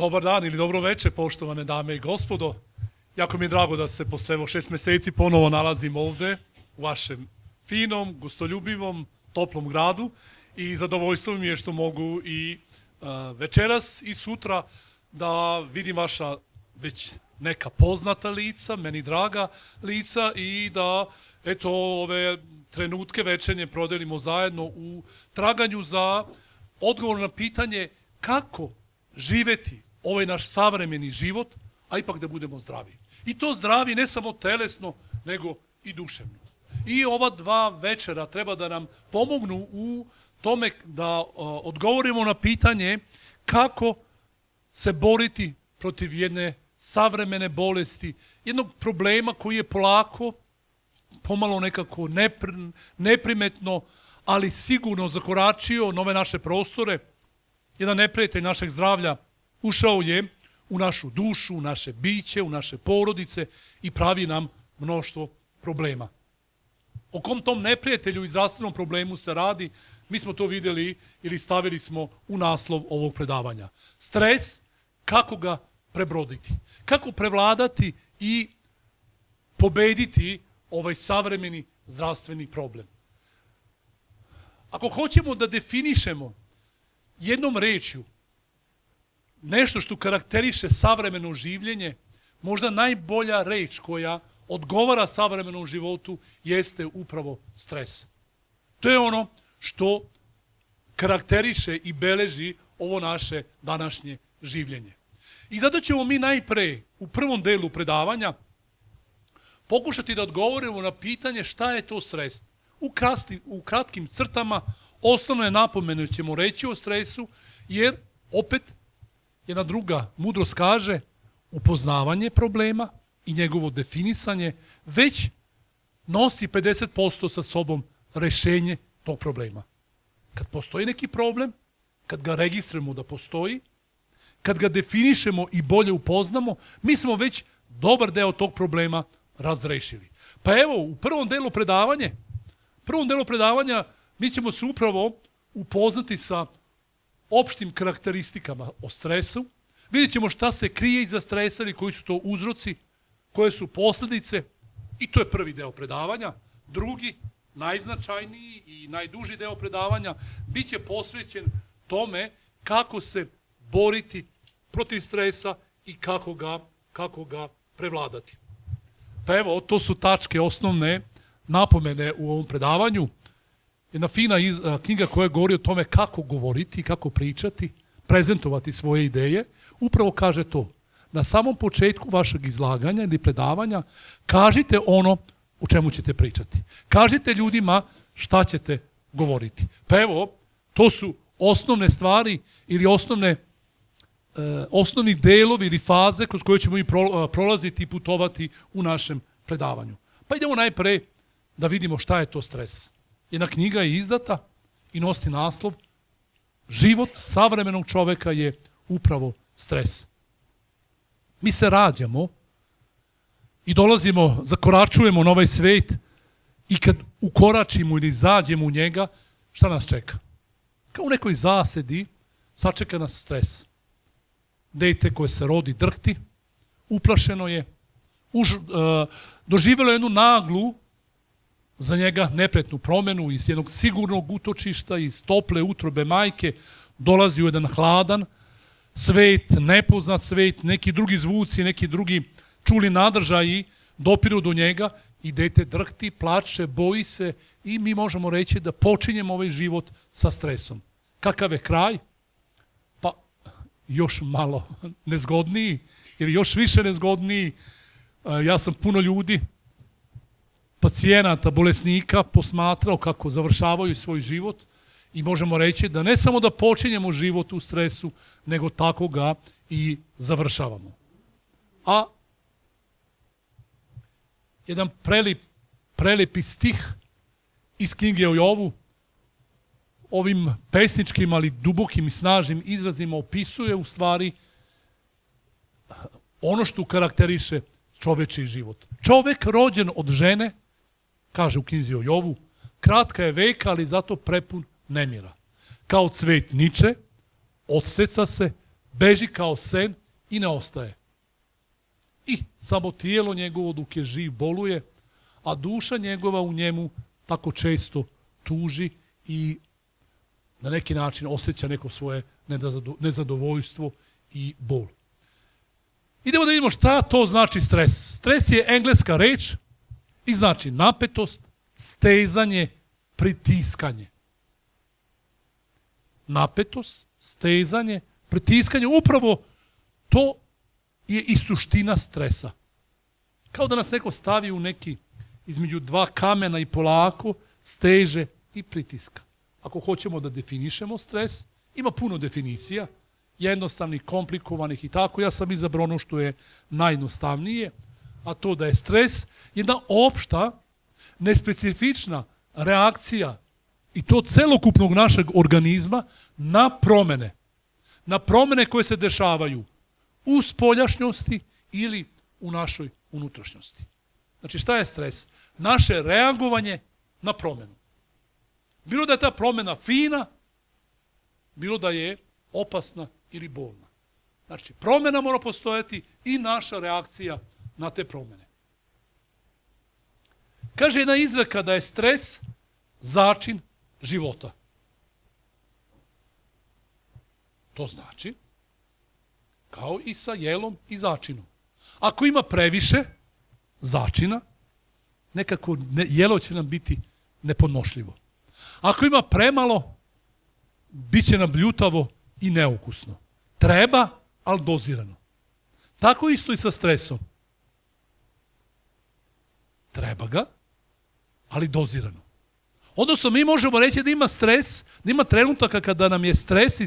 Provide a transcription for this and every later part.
Dobar dan ili dobro večer, poštovane dame i gospodo. Jako mi je drago da se posle 6 meseci ponovo nalazim ovde u vašem finom, gostoljubivom, toplom gradu i zadovoljstvo mi je što mogu i večeras i sutra da vidim vaša već neka poznata lica, meni draga lica i da eto ove trenutke večernje prodelimo zajedno u traganju za odgovor na pitanje kako živeti ovaj naš savremeni život, a ipak da budemo zdravi. I to zdravi ne samo telesno, nego i duševno. I ova dva večera treba da nam pomognu u tome da odgovorimo na pitanje kako se boriti protiv jedne savremene bolesti, jednog problema koji je polako, pomalo nekako neprimetno, ali sigurno zakoračio nove naše prostore. Jedan neprijatelj našeg zdravlja ušao je u našu dušu, u naše biće, u naše porodice i pravi nam mnoštvo problema. O kom tom neprijatelju i zdravstvenom problemu se radi, mi smo to videli ili stavili smo u naslov ovog predavanja. Stres, kako ga prebroditi, kako prevladati i pobediti ovaj savremeni zdravstveni problem. Ako hoćemo da definišemo jednom rečju nešto što karakteriše savremeno življenje, možda najbolja reč koja odgovara savremenom životu jeste upravo stres. To je ono što karakteriše i beleži ovo naše današnje življenje. I zato ćemo mi najpre u prvom delu predavanja pokušati da odgovorimo na pitanje šta je to stres. U kratkim crtama osnovne napomene ćemo reći o stresu, jer opet jedna druga mudrost kaže upoznavanje problema i njegovo definisanje već nosi 50% sa sobom rešenje tog problema. Kad postoji neki problem, kad ga registrujemo da postoji, kad ga definišemo i bolje upoznamo, mi smo već dobar deo tog problema razrešili. Pa evo, u prvom delu predavanja mi ćemo se upravo upoznati sa opštim karakteristikama o stresu. Vidjet ćemo šta se krije iza stresa ili koji su to uzroci, koje su posljedice i to je prvi deo predavanja. Drugi, najznačajniji i najduži deo predavanja bit će posvećen tome kako se boriti protiv stresa i kako ga prevladati. Pa evo, to su tačke osnovne napomene u ovom predavanju. Jedna fina knjiga koja govori o tome kako govoriti, kako pričati, prezentovati svoje ideje, upravo kaže to. Na samom početku vašeg izlaganja ili predavanja kažite ono o čemu ćete pričati. Kažite ljudima šta ćete govoriti. Pa evo, to su osnovne stvari ili osnovni delovi ili faze kroz koje ćemo i prolaziti i putovati u našem predavanju. Pa idemo najpre da vidimo šta je to stres. Jedna knjiga je izdata i nosi naslov Život savremenog čoveka je upravo stres. Mi se rađamo i zakoračujemo na ovaj svet i kad ukoračimo ili zađemo u njega, šta nas čeka? Kao u nekoj zasedi sačeka nas stres. Dete koje se rodi drhti, uplašeno je, doživjelo jednu naglu za njega nepretnu promenu iz jednog sigurnog utočišta, iz tople utrobe majke, dolazi u jedan hladan svet, nepoznat svet, neki drugi zvuci, neki drugi čuli nadržaji dopiru do njega i dete drhti, plače, boji se i mi možemo reći da počinjemo ovaj život sa stresom. Kakav je kraj? Pa još malo nezgodniji ili još više nezgodniji. Ja sam puno ljudi, pacijenata, bolesnika posmatrao kako završavaju svoj život i možemo reći da ne samo da počinjemo život u stresu, nego tako ga i završavamo. A jedan prelepi stih iz knjige o Jovu ovim pesničkim, ali dubokim i snažnim izrazima opisuje u stvari ono što karakteriše čovečiji život. Čovek rođen od žene, kaže u knjizi o Jovu, kratka je veka, ali zato prepun nemira. Kao cvet niče, odseca se, beži kao sen i ne ostaje. I samo tijelo njegovo dok je živ boluje, a duša njegova u njemu tako često tuži i na neki način osjeća neko svoje nezadovoljstvo i bol. Idemo da vidimo šta to znači stres. Stres je engleska reč i znači napetost, stezanje, pritiskanje. Napetost, stezanje, pritiskanje, upravo to je i suština stresa. Kao da nas neko stavi u neki između dva kamena i polako steže i pritiska. Ako hoćemo da definišemo stres, ima puno definicija, jednostavnih, komplikovanih i tako. Ja sam izabrao ono što je najjednostavnije, a to da je stres jedna opšta, nespecifična reakcija i to celokupnog našeg organizma na promene. Na promene koje se dešavaju u spoljašnjosti ili u našoj unutrašnjosti. Znači šta je stres? Naše reagovanje na promenu. Bilo da je ta promena fina, bilo da je opasna ili bolna. Znači promena mora postojati i naša reakcija na te promene. Kaže jedna izreka da je stres začin života. To znači kao i sa jelom i začinom. Ako ima previše začina, nekako jelo će nam biti nepodnošljivo. Ako ima premalo, bit će nam bljutavo i neukusno. Treba, ali dozirano. Tako isto i sa stresom. Treba ga, ali dozirano. Odnosno, mi možemo reći da ima stres, da ima trenutaka kada nam je stres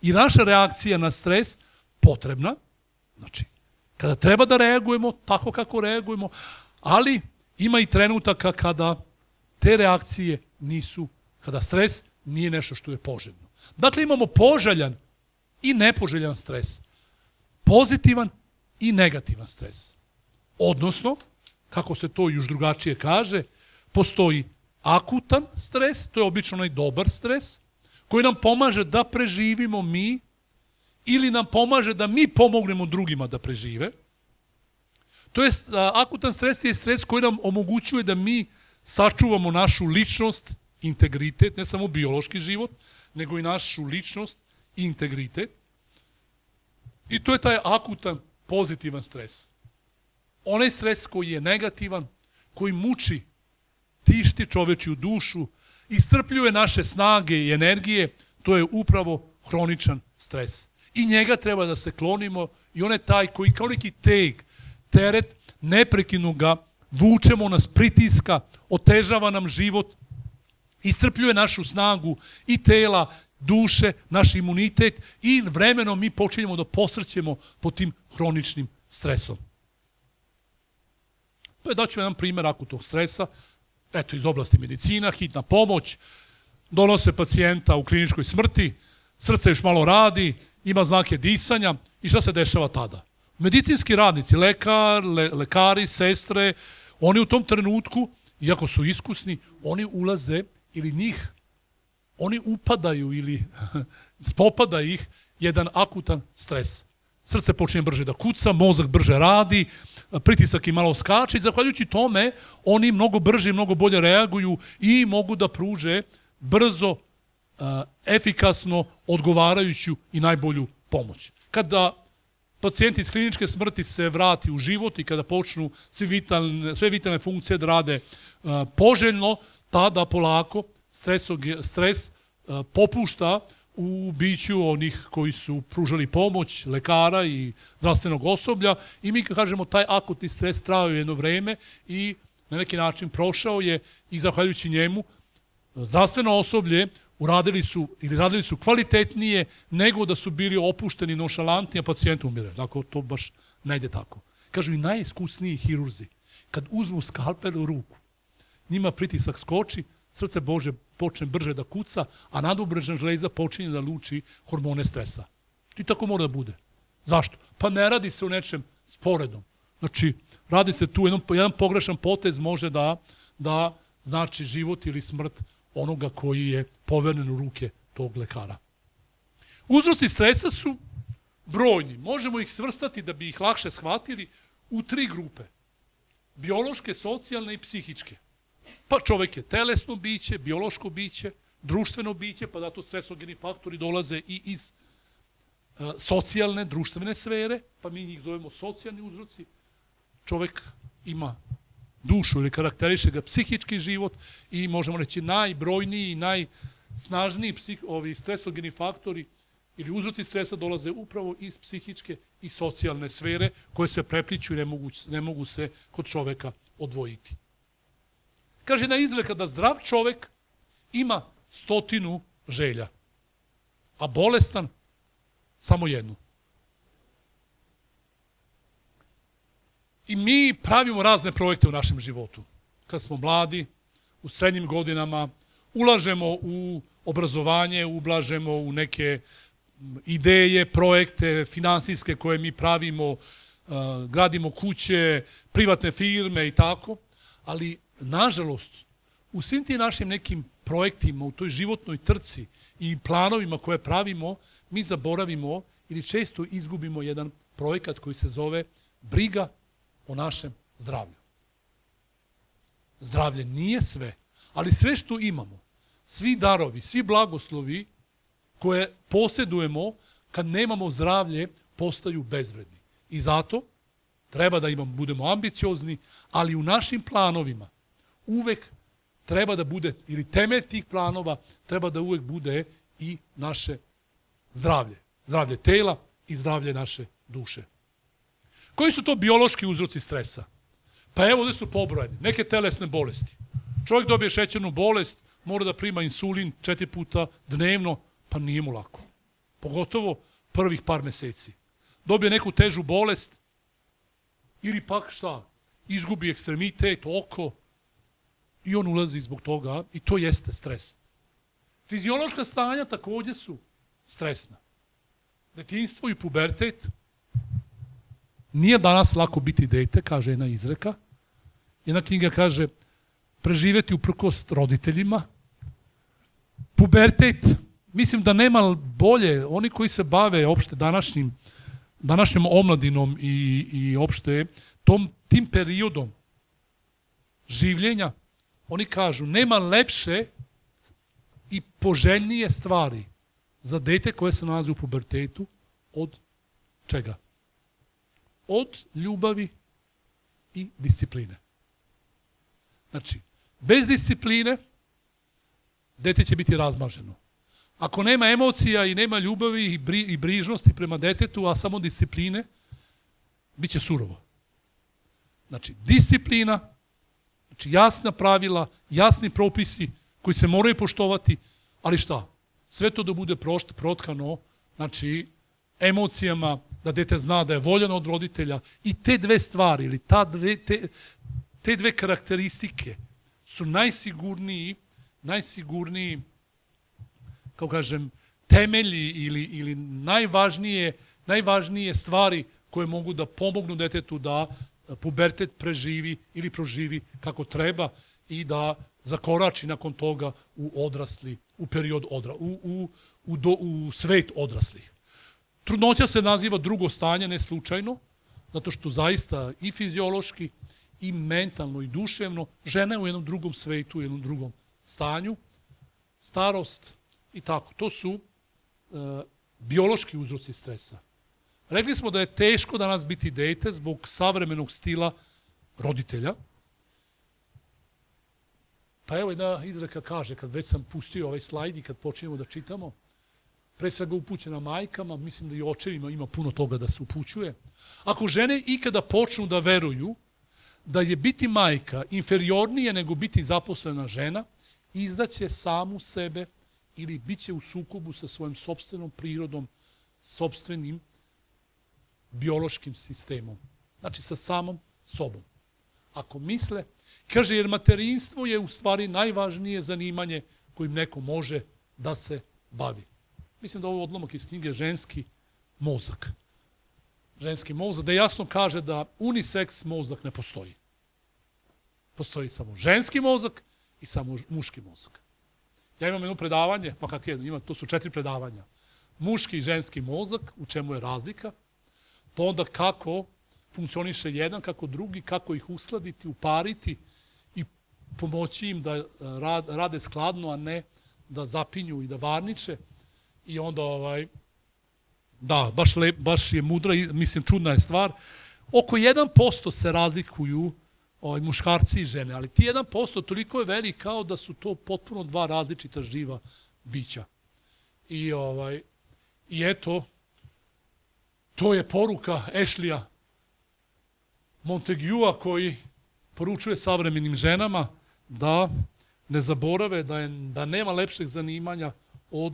i naša reakcija na stres potrebna. Znači, kada treba da reagujemo, tako kako reagujemo, ali ima i trenutaka kada te reakcije nisu, kada stres nije nešto što je poželjno. Dakle, imamo poželjan i nepoželjan stres. Pozitivan i negativan stres. Odnosno, kako se to još drugačije kaže, postoji akutan stres, to je obično onaj dobar stres, koji nam pomaže da preživimo mi ili nam pomaže da mi pomognemo drugima da prežive. To jest, akutan stres je stres koji nam omogućuje da mi sačuvamo našu ličnost, integritet, ne samo biološki život, nego i našu ličnost i integritet. I to je taj akutan, pozitivan stres. Onaj stres koji je negativan, koji muči, tišti čovečju dušu, iscrpljuje naše snage i energije, to je upravo hroničan stres. I njega treba da se klonimo i on je taj koji kao neki teret, neprekidno ga vučemo, nas pritiska, otežava nam život, iscrpljuje našu snagu i tela, duše, naš imunitet i vremenom mi počinjemo da posrćemo pod tim hroničnim stresom. Daću jedan primjer akutnog stresa, eto iz oblasti medicina, hitna pomoć, donose pacijenta u kliničkoj smrti, srce još malo radi, ima znake disanja i šta se dešava tada? Medicinski radnici, lekari, sestre, oni u tom trenutku, iako su iskusni, oni ulaze ili oni upadaju ili spopada ih jedan akutan stres. Srce počinje brže da kuca, mozak brže radi, pritisak im malo skače i zahvaljujući tome oni mnogo brže i mnogo bolje reaguju i mogu da pruže brzo, efikasno, odgovarajuću i najbolju pomoć. Kada pacijenti iz kliničke smrti se vrati u život i kada počnu sve vitalne funkcije da rade poželjno, tada polako stres popušta u biću onih koji su pružali pomoć, lekara i zdravstvenog osoblja i mi kažemo taj akutni stres trajao jedno vreme i na neki način prošao je i zahvaljujući njemu zdravstveno osoblje radili su kvalitetnije nego da su bili opušteni, nonšalantni, a pacijent umire. Dakle, to baš ne ide tako. Kažu i najiskusniji hirurzi, kad uzmu skalpel u ruku, njima pritisak skoči, srce Bože počne brže da kuca, a nadobrežna žleza počinje da luči hormone stresa. I tako mora da bude. Zašto? Pa ne radi se o nečem sporednom. Znači, radi se tu, jedan pogrešan potez može da znači život ili smrt onoga koji je poveren u ruke tog lekara. Uzroci stresa su brojni. Možemo ih svrstati da bi ih lakše shvatili u 3 grupe. Biološke, socijalne i psihičke. Pa čovjek je telesno biće, biološko biće, društveno biće, pa zato stresogeni faktori dolaze i iz socijalne, društvene sfere, pa mi njih zovemo socijalni uzroci. Čovjek ima dušu ili karakteriše ga psihički život i možemo reći najbrojniji i najsnažniji stresogeni faktori ili uzroci stresa dolaze upravo iz psihičke i socijalne sfere koje se prepliću i ne mogu se kod čovjeka odvojiti. Kaže jedna izreka da zdrav čovjek ima 100 želja, a bolestan samo 1. I mi pravimo razne projekte u našem životu. Kad smo mladi, u srednjim godinama, ulažemo u obrazovanje, ulažemo u neke ideje, projekte, finansijske koje mi pravimo, gradimo kuće, privatne firme i tako, ali nažalost, u svim tim našim nekim projektima, u toj životnoj trci i planovima koje pravimo, mi zaboravimo ili često izgubimo jedan projekat koji se zove briga o našem zdravlju. Zdravlje nije sve, ali sve što imamo, svi darovi, svi blagoslovi koje posjedujemo, kad nemamo zdravlje, postaju bezvredni. I zato treba da budemo ambiciozni, ali u našim planovima uvek treba da bude, ili temelj tih planova, treba da uvek bude i naše zdravlje. Zdravlje tela i zdravlje naše duše. Koji su to biološki uzroci stresa? Pa evo ovdje su pobrojani. Neke telesne bolesti. Čovjek dobije šećernu bolest, mora da prima insulin 4 puta dnevno, pa nije mu lako. Pogotovo prvih par meseci. Dobije neku težu bolest ili pak šta? Izgubi ekstremitet, oko i on ulazi zbog toga i to jeste stres. Fiziološka stanja također su stresna. Detinjstvo i pubertet. Nije danas lako biti dete, kaže jedna izreka. Jedna knjiga kaže preživjeti uprkos roditeljima. Pubertet, mislim da nema bolje, oni koji se bave opšte današnjom omladinom i opšte tim periodom življenja, oni kažu nema lepše i poželjnije stvari za dete koje se nalazi u pubertetu od čega? Od ljubavi i discipline. Znači, bez discipline dete će biti razmaženo. Ako nema emocija i nema ljubavi i brižnosti prema detetu, a samo discipline, bit će surovo. Znači, disciplina, znači jasna pravila, jasni propisi koji se moraju poštovati, ali šta? Sve to da bude protkano, znači, emocijama, da dete zna da je voljeno od roditelja i te dve stvari ili te dve karakteristike su najsigurniji, kao kažem, temelji ili najvažnije stvari koje mogu da pomognu detetu da pubertet preživi ili proživi kako treba i da zakorači nakon toga u period u svet odraslih. Trudnoća se naziva drugo stanje, ne slučajno, zato što zaista i fiziološki, i mentalno, i duševno, žena je u jednom drugom svetu, u jednom drugom stanju, starost i tako. To su biološki uzroci stresa. Rekli smo da je teško danas biti dete zbog savremenog stila roditelja. Pa evo jedna izreka kaže, kad već sam pustio ovaj slajd i kad počinjemo da čitamo, pre svega upućena majkama, mislim da i očevima ima puno toga da se upućuje. Ako žene ikada počnu da veruju da je biti majka inferiornije nego biti zaposlena žena, izdaće samu sebe ili bit će u sukobu sa svojom sopstvenom prirodom, sopstvenim biološkim sistemom. Znači sa samom sobom. Ako misle, kaže, jer materinstvo je u stvari najvažnije zanimanje kojim neko može da se bavi. Mislim da ovo je odlomak iz knjige Ženski mozak. Ženski mozak, da jasno kaže da uniseks mozak ne postoji. Postoji samo ženski mozak i samo muški mozak. Ja imam jedno predavanje, pa kako je, to su 4 predavanja. muški i ženski mozak, u čemu je razlika, pa onda kako funkcioniše jedan, kako drugi, kako ih uskladiti, upariti i pomoći im da rade skladno, a ne da zapinju i da varniče. I onda, da, baš je mudra, mislim, čudna je stvar. Oko 1% se razlikuju muškarci i žene, ali ti 1% toliko je velik kao da su to potpuno dva različita živa bića. I eto, to je poruka Ashleya Montaguea koji poručuje savremenim ženama da ne zaborave da nema lepšeg zanimanja od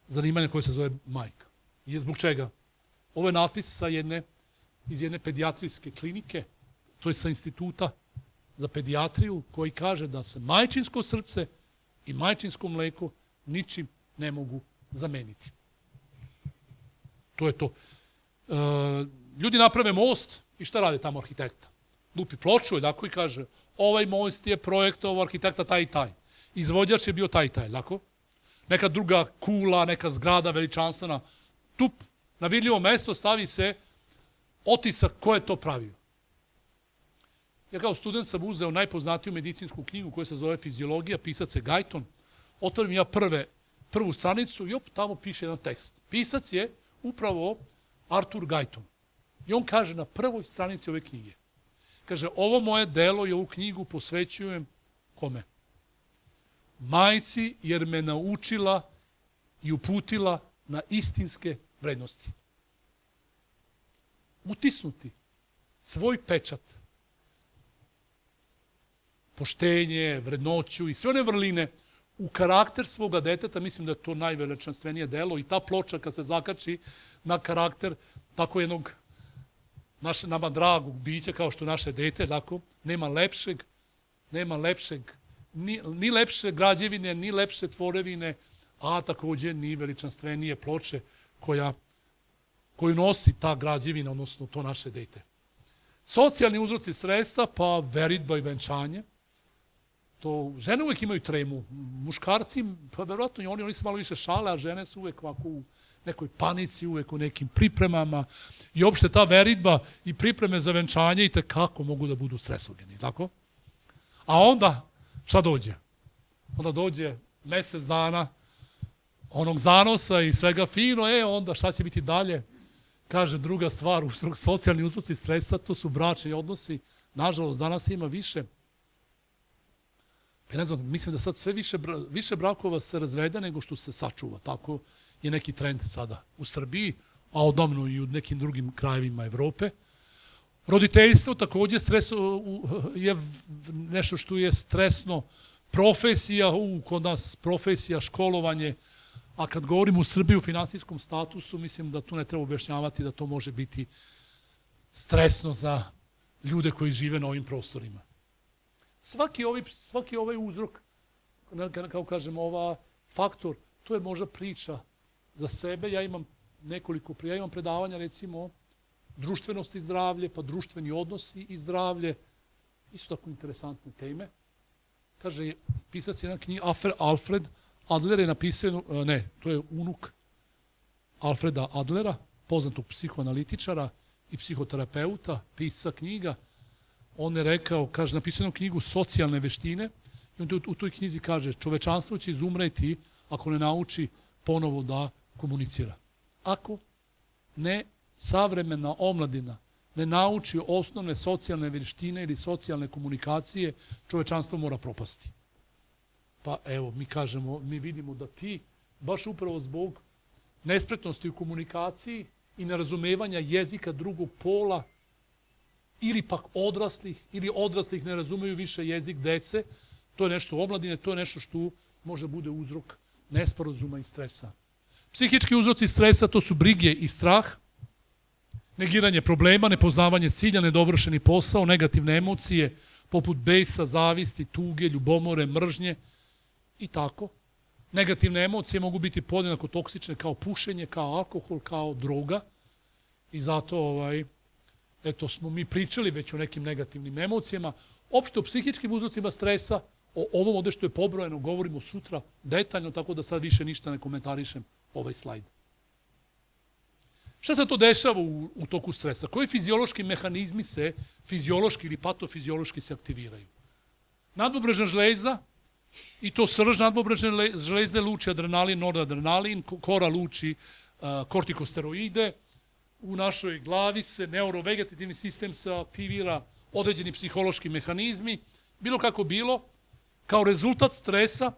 zanimanja koje se zove majka. I zbog čega? Ovo je natpis iz jedne pedijatrijske klinike, to je sa instituta za pedijatriju, koji kaže da se majčinsko srce i majčinsko mleko ničim ne mogu zameniti. To je to. Ljudi naprave most i šta rade tamo arhitekta? Lupi ploču, tako, i kaže ovaj most je projektovao arhitekta taj i taj. Izvođač je bio taj i taj, tako? Neka druga kula, neka zgrada veličanstvena. Tup, na vidljivo mesto stavi se otisak ko je to pravio. Ja kao student sam uzeo najpoznatiju medicinsku knjigu koja se zove Fiziologija, pisac je Guyton. Otvorim ja prvu stranicu i tamo piše jedan tekst. Pisac je upravo Arthur Guyton. I on kaže na prvoj stranici ove knjige, kaže, ovo moje delo i ovu knjigu posvećujem kome? Majci, jer me naučila i uputila na istinske vrednosti. Utisnuti svoj pečat, poštenje, vrednoću i sve one vrline u karakter svoga deteta, mislim da je to najveličanstvenije delo i ta ploča kad se zakači na karakter tako jednog nama dragog bića kao što naše dete, tako, nema lepšeg, ni lepše građevine, ni lepše tvorevine, a takođe ni veličanstvenije ploče koju nosi ta građevina, odnosno to naše dete. Socijalni uzroci stresa, pa veritba i venčanje. To žene uvek imaju tremu. Muškarci, pa verovatno i oni se malo više šale, a žene su uvek ovako u nekoj panici, uvek u nekim pripremama. I uopšte ta veritba i pripreme za venčanje i tekako mogu da budu stresogeni, tako? A onda, šta dođe? Onda dođe mesec dana onog zanosa i svega fino, onda šta će biti dalje? Kaže, druga stvar, socijalni uzroci stresa, to su bračni odnosi. Nažalost, danas ima više. Ne znam, mislim da sad sve više brakova se razvede nego što se sačuva. Tako je neki trend sada u Srbiji, a odavno i u nekim drugim krajevima Evrope. Roditeljstvo takođe je nešto što je stresno. Profesija, kod nas profesija, školovanje, a kad govorimo u Srbiji u finansijskom statusu, mislim da tu ne treba objašnjavati da to može biti stresno za ljude koji žive na ovim prostorima. Svaki ovaj uzrok, kao kažem, ova faktor, to je možda priča za sebe. Ja imam predavanja, recimo, društvenost i zdravlje, pa društveni odnosi i zdravlje, isto tako interesantne teme. Kaže, pisac jedan knjig, Alfred Adler je napisao, to je unuk Alfreda Adlera, poznatog psihoanalitičara i psihoterapeuta, pisca knjiga. On je rekao, kaže, napisao knjigu Socijalne veštine i on u toj knjizi kaže, čovečanstvo će izumreti ako ne nauči ponovo da komunicira. Ako ne savremena omladina ne nauči osnovne socijalne veštine ili socijalne komunikacije, čovečanstvo mora propasti. Pa evo, mi vidimo da ti, baš upravo zbog nespretnosti u komunikaciji i nerazumevanja jezika drugog pola, ili pak odraslih ne razumeju više jezik dece, to je nešto omladine, to je nešto što može bude uzrok nesporazuma i stresa. Psihički uzroci stresa, to su brige i strah, negiranje problema, nepoznavanje cilja, nedovršeni posao, negativne emocije, poput besa, zavisti, tuge, ljubomore, mržnje i tako. Negativne emocije mogu biti podjednako toksične kao pušenje, kao alkohol, kao droga i zato eto smo mi pričali već o nekim negativnim emocijama. Opšte o psihičkim uzrocima stresa, o ovom ovde što je pobrojeno, govorimo sutra detaljno, tako da sad više ništa ne komentarišem ovaj slajd. Šta se to dešava u toku stresa? Koji fiziološki mehanizmi se fiziološki ili patofiziološki se aktiviraju? Nadbubrežna žlezda, i to srž nadbubrežne žlezde luči adrenalin, noradrenalin, kora luči kortikosteroide, u našoj glavi se neurovegetativni sistem se aktivira određeni psihološki mehanizmi, bilo kako bilo, kao rezultat stresa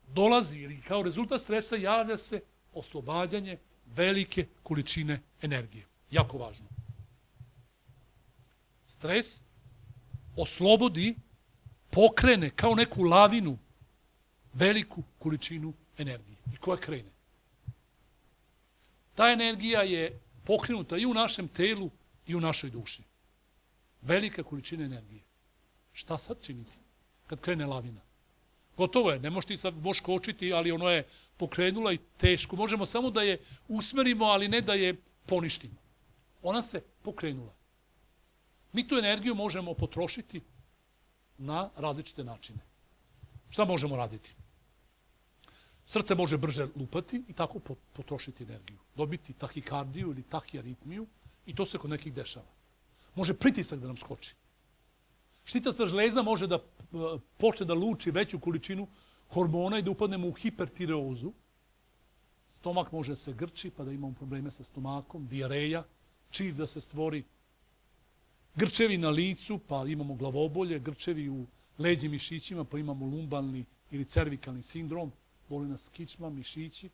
dolazi, ili kao rezultat stresa javlja se oslobađanje velike količine energije. Jako važno. Stres oslobodi, pokrene kao neku lavinu veliku količinu energije. I koja krene? Ta energija je pokrenuta i u našem telu i u našoj duši. Velika količina energije. Šta sad činiti kad krene lavina? Gotovo je, ne možeš ti sad kočiti, ali ono je pokrenula i teško. Možemo samo da je usmerimo, ali ne da je poništimo. Ona se pokrenula. Mi tu energiju možemo potrošiti na različite načine. Šta možemo raditi? Srce može brže lupati i tako potrošiti energiju. Dobiti tahikardiju ili tahiaritmiju i to se kod nekih dešava. Može pritisak da nam skoči. Štitasta žlezda može da počne da luči veću količinu hormona i da upadnemo u hipertireozu. Stomak može da se grči pa da imamo probleme sa stomakom, dijareja, čir da se stvori, grčevi na licu pa imamo glavobolje, grčevi u leđim mišićima pa imamo lumbalni ili cervikalni sindrom, boli nas kičma, mišići.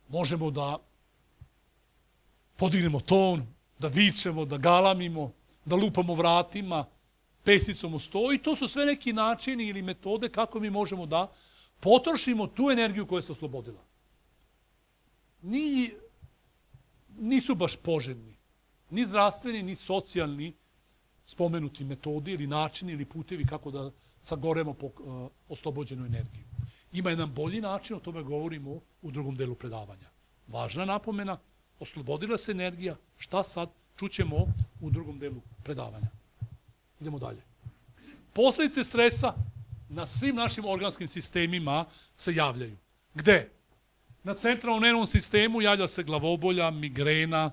Možemo da podignemo ton, da vičemo, da galamimo, da lupamo vratima, pesicom u sto i to su sve neki načini ili metode kako mi možemo da potrošimo tu energiju koja se oslobodila. Nisu baš poželjni, ni zdravstveni, ni socijalni spomenuti metodi ili načini ili putevi kako da sagoremo oslobođenu energiju. Ima jedan bolji način, o tome govorimo u drugom delu predavanja. Važna napomena, oslobodila se energija, šta sad, čućemo u drugom delu predavanja. Idemo dalje. Posledice stresa na svim našim organskim sistemima se javljaju. Gde? Na centralnom nervnom sistemu javlja se glavobolja, migrena,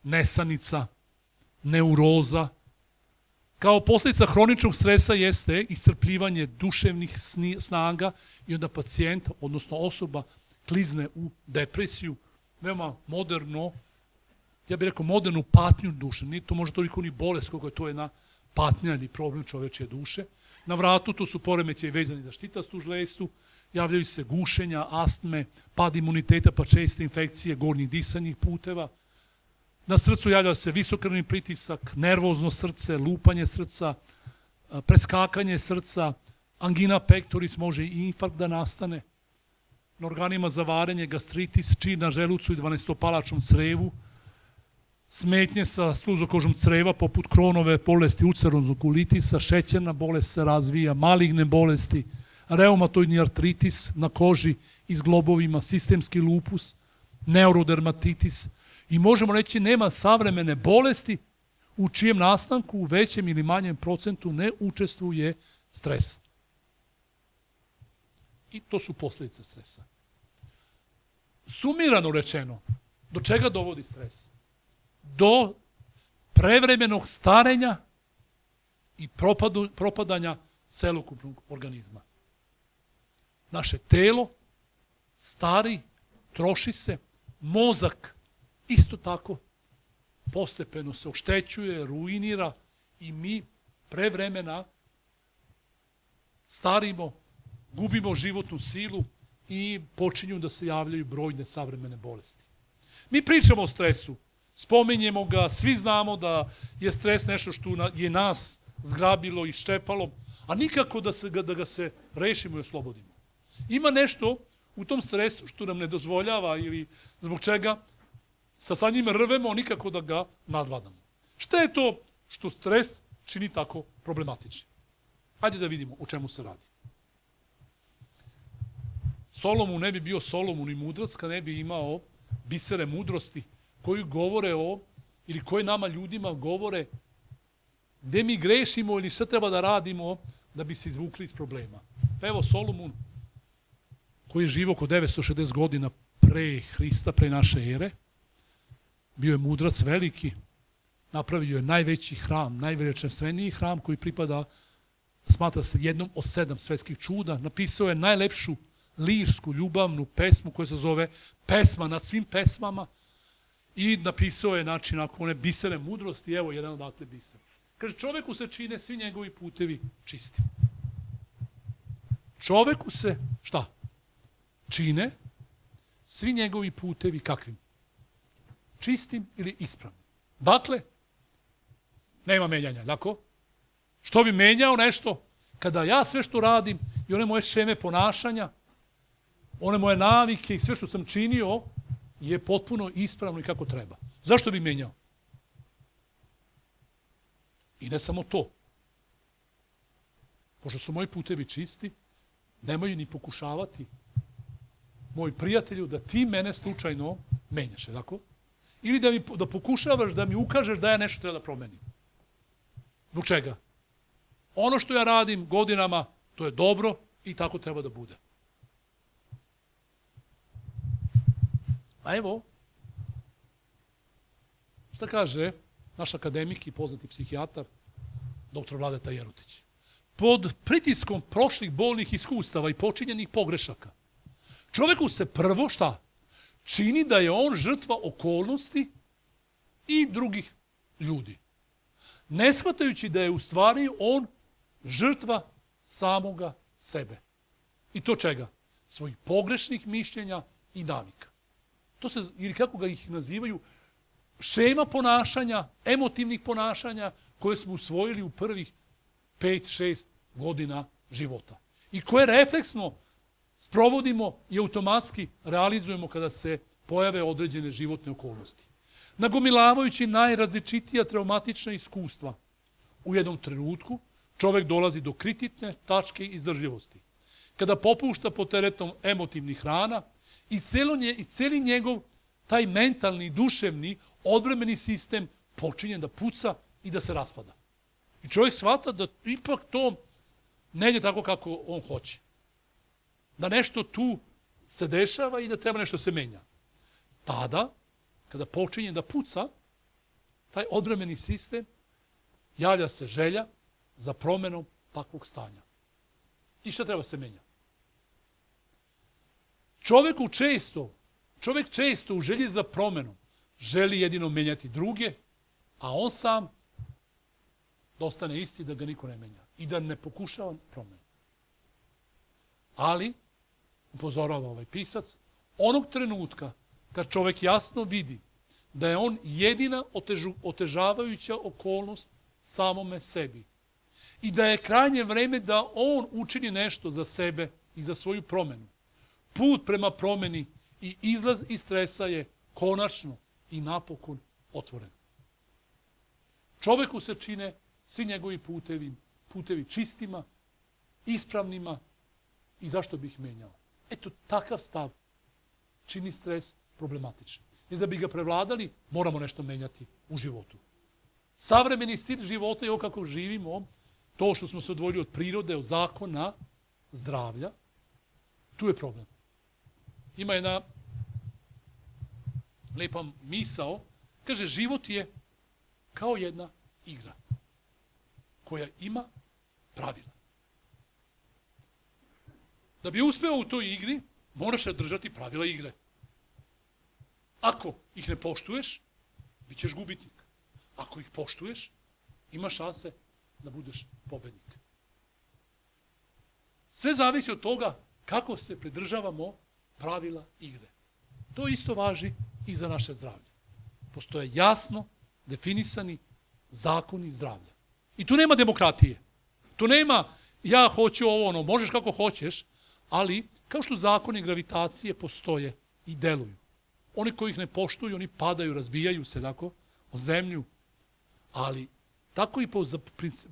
nesanica, neuroza. Kao posljedica hroničnog stresa jeste iscrpljivanje duševnih snaga i onda pacijent, odnosno osoba, klizne u depresiju. Veoma moderno, ja bih rekao modernu patnju duše. Nije to možda toliko ni bolest koliko je to jedna patnja ili problem čovečje duše. Na vratu to su poremećaji vezani za štitastu žlezdu, javljaju se gušenja, astme, pad imuniteta pa česte infekcije gornjih disanjih puteva. Na srcu javlja se visokrvni pritisak, nervozno srce, lupanje srca, preskakanje srca, angina pectoris, može i infarkt da nastane. Na organima za varenje, gastritis, čir na želucu i 12-palačnom crevu, smetnje sa sluzokožom creva poput Kronove bolesti, ulceroznog kolitisa, šećerna bolest se razvija, maligne bolesti, reumatoidni artritis na koži i zglobovima, sistemski lupus, neurodermatitis i možemo reći nema savremene bolesti u čijem nastanku u većem ili manjem procentu ne učestvuje stres. I to su posljedice stresa. Sumirano rečeno, do čega dovodi stres? Do prevremenog starenja i propadanja celokupnog organizma. Naše telo stari, troši se, mozak isto tako postepeno se oštećuje, ruinira i mi prevremena starimo, gubimo životnu silu i počinju da se javljaju brojne savremene bolesti. Mi pričamo o stresu, spominjemo ga, svi znamo da je stres nešto što je nas zgrabilo i ščepalo, a nikako da ga se rešimo i oslobodimo. Ima nešto u tom stresu što nam ne dozvoljava ili zbog čega sa njime rvemo, nikako da ga nadvladamo. Šta je to što stres čini tako problematičnim? Hajde da vidimo o čemu se radi. Solomon ne bi bio Solomon i mudrac kad ne bi imao bisere mudrosti koji govore ili koji nama ljudima govore gde mi grešimo ili šta treba da radimo da bi se izvukli iz problema. Pa evo Solomon koji je živo oko 960 godina pre Hrista, pre naše ere. Bio je mudrac veliki, napravio je najveći hram, najveličanstveniji hram koji pripada, smatra se jednom od 7 svetskih čuda. Napisao je najlepšu lirsku, ljubavnu pesmu koja se zove Pesma nad svim pesmama i napisao je, znači, nakon one bisere mudrosti, evo jedan odatle biser. Kaže, čoveku se čine svi njegovi putevi čistim. Čoveku se, šta? Čine svi njegovi putevi kakvim? Čistim ili ispravnim. Dakle, nema menjanja, tako? Što bi menjao nešto? Kada ja sve što radim i one moje šeme ponašanja, one moje navike i sve što sam činio je potpuno ispravno i kako treba. Zašto bi menjao? I ne samo to. Pošto su moji putevi čisti, nemoj ni pokušavati, moj prijatelju, da ti mene slučajno menjaš, je tako? Ili da pokušavaš da mi ukažeš da ja nešto treba da promenim. Zbog čega? Ono što ja radim godinama, to je dobro i tako treba da bude. A evo, šta kaže naš akademik i poznati psihijatar, dr. Vladeta Jerutić. Pod pritiskom prošlih bolnih iskustava i počinjenih pogrešaka, čoveku se prvo, šta? Čini da je on žrtva okolnosti i drugih ljudi. Ne shvatajući da je u stvari on žrtva samoga sebe. I to čega? Svojih pogrešnih mišljenja i navika. To se, ili kako ga ih nazivaju, šema ponašanja, emotivnih ponašanja koje smo usvojili u prvih 5-6 godina života. I koje refleksno sprovodimo i automatski realizujemo kada se pojave određene životne okolnosti. Nagomilavajući najrazličitija traumatična iskustva, u jednom trenutku čovek dolazi do kritične tačke izdržljivosti. Kada popušta pod teretom emotivnih rana i cijeli njegov taj mentalni, duševni, odvremeni sistem počinje da puca i da se raspada. I čovjek shvata da ipak to ne ide tako kako on hoće. Da nešto tu se dešava i da treba nešto se menja. Tada, kada počinje da puca, taj odvremeni sistem, javlja se želja za promenom takvog stanja. I šta treba se menja? Čovjek često u želji za promenom želi jedino menjati druge, a on sam da ostane isti, da ga niko ne menja i da ne pokušava promenu. Ali, upozorava ovaj pisac, onog trenutka kad čovjek jasno vidi da je on jedina otežavajuća okolnost samome sebi i da je krajnje vreme da on učini nešto za sebe i za svoju promenu, put prema promeni i izlaz iz stresa je konačno i napokon otvoren. Čoveku se čine svi njegovi putevi čistima, ispravnima i zašto bi ih menjao? Eto, takav stav čini stres problematičnim. I da bi ga prevladali, moramo nešto menjati u životu. Savremeni stil života je ovo kako živimo, to što smo se odvojili od prirode, od zakona, zdravlja, tu je problem. Ima jedna lepa misao, kaže, život je kao jedna igra koja ima pravila. Da bi uspeo u toj igri, moraš držati pravila igre. Ako ih ne poštuješ, bit ćeš gubitnik. Ako ih poštuješ, imaš šanse da budeš pobednik. Sve zavisi od toga kako se pridržavamo pravila igre. To isto važi i za naše zdravlje. Postoje jasno definisani zakoni zdravlja. I tu nema demokratije. Tu nema ja hoću ovo, ono, možeš kako hoćeš, ali kao što zakoni gravitacije postoje i deluju. Oni koji ih ne poštuju, oni padaju, razbijaju se, tako, o zemlju. Ali tako i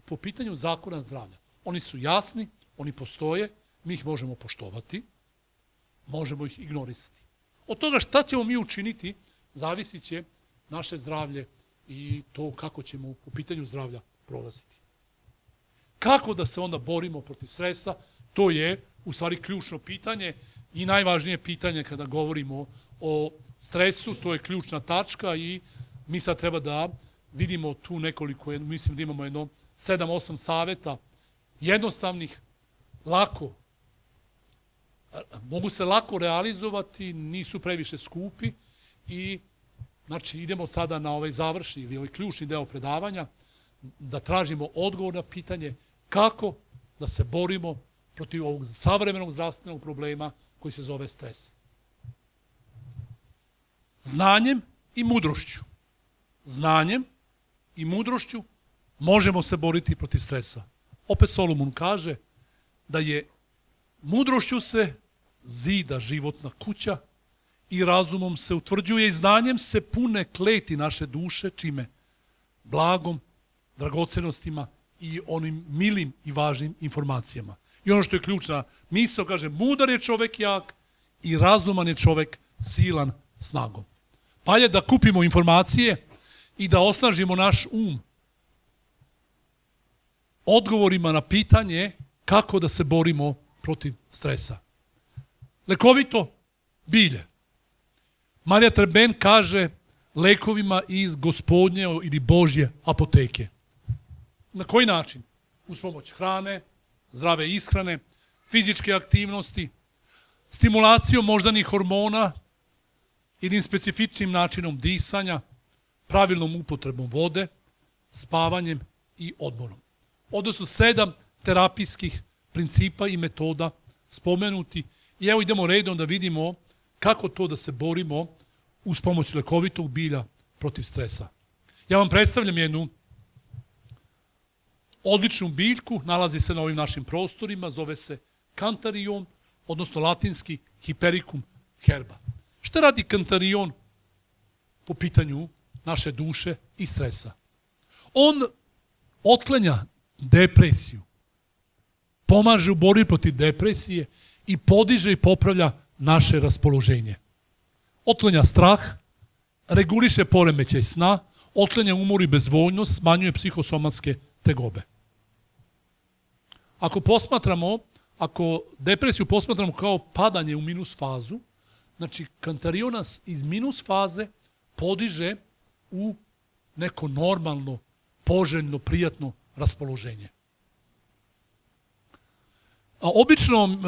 po pitanju zakona zdravlja. Oni su jasni, oni postoje, mi ih možemo poštovati, možemo ih ignorisati. Od toga šta ćemo mi učiniti, zavisit će naše zdravlje i to kako ćemo po pitanju zdravlja prolaziti. Kako da se onda borimo protiv stresa, to je u stvari ključno pitanje i najvažnije pitanje kada govorimo o stresu, to je ključna tačka i mi sad treba da vidimo tu nekoliko, mislim da imamo 7-8 saveta, jednostavnih, lako, mogu se lako realizovati, nisu previše skupi i znači idemo sada na ovaj završni ili ovaj ključni deo predavanja da tražimo odgovor na pitanje kako da se borimo protiv ovog savremenog zdravstvenog problema koji se zove stres. Znanjem i mudrošću. Znanjem i mudrošću možemo se boriti protiv stresa. Opet Solomon kaže da je mudrošću se zida životna kuća i razumom se utvrđuje i znanjem se pune kleti naše duše, čime? Blagom, dragocenostima i onim milim i važnim informacijama. I ono što je ključna misao, kaže, mudar je čovek jak i razuman je čovek silan snagom. Pa je da kupimo informacije i da osnažimo naš odgovorima na pitanje kako da se borimo protiv stresa. Lekovito bilje. Marija Trben kaže lekovima iz Gospodnje ili Božje apoteke. Na koji način? Uz pomoć hrane, zdrave ishrane, fizičke aktivnosti, stimulacijom moždanih hormona, jednim specifičnim načinom disanja, pravilnom upotrebom vode, spavanjem i odmorom. Ovdje su 7 terapijskih principa i metoda spomenuti i evo idemo redom da vidimo kako to da se borimo uz pomoć lekovitog bilja protiv stresa. Ja vam predstavljam jednu odličnu biljku, nalazi se na ovim našim prostorima, zove se kantarion, odnosno latinski Hypericum herba. Šta radi kantarion po pitanju naše duše i stresa? On otklanja depresiju, pomaže u borbi protiv depresije i podiže i popravlja naše raspoloženje. Otklanja strah, reguliše poremećaj sna, otklanja umor i bezvoljnost, smanjuje psihosomatske tegobe. Ako depresiju posmatramo kao padanje u minus fazu, znači kantarion nas iz minus faze podiže u neko normalno, poželjno, prijatno raspoloženje. Obično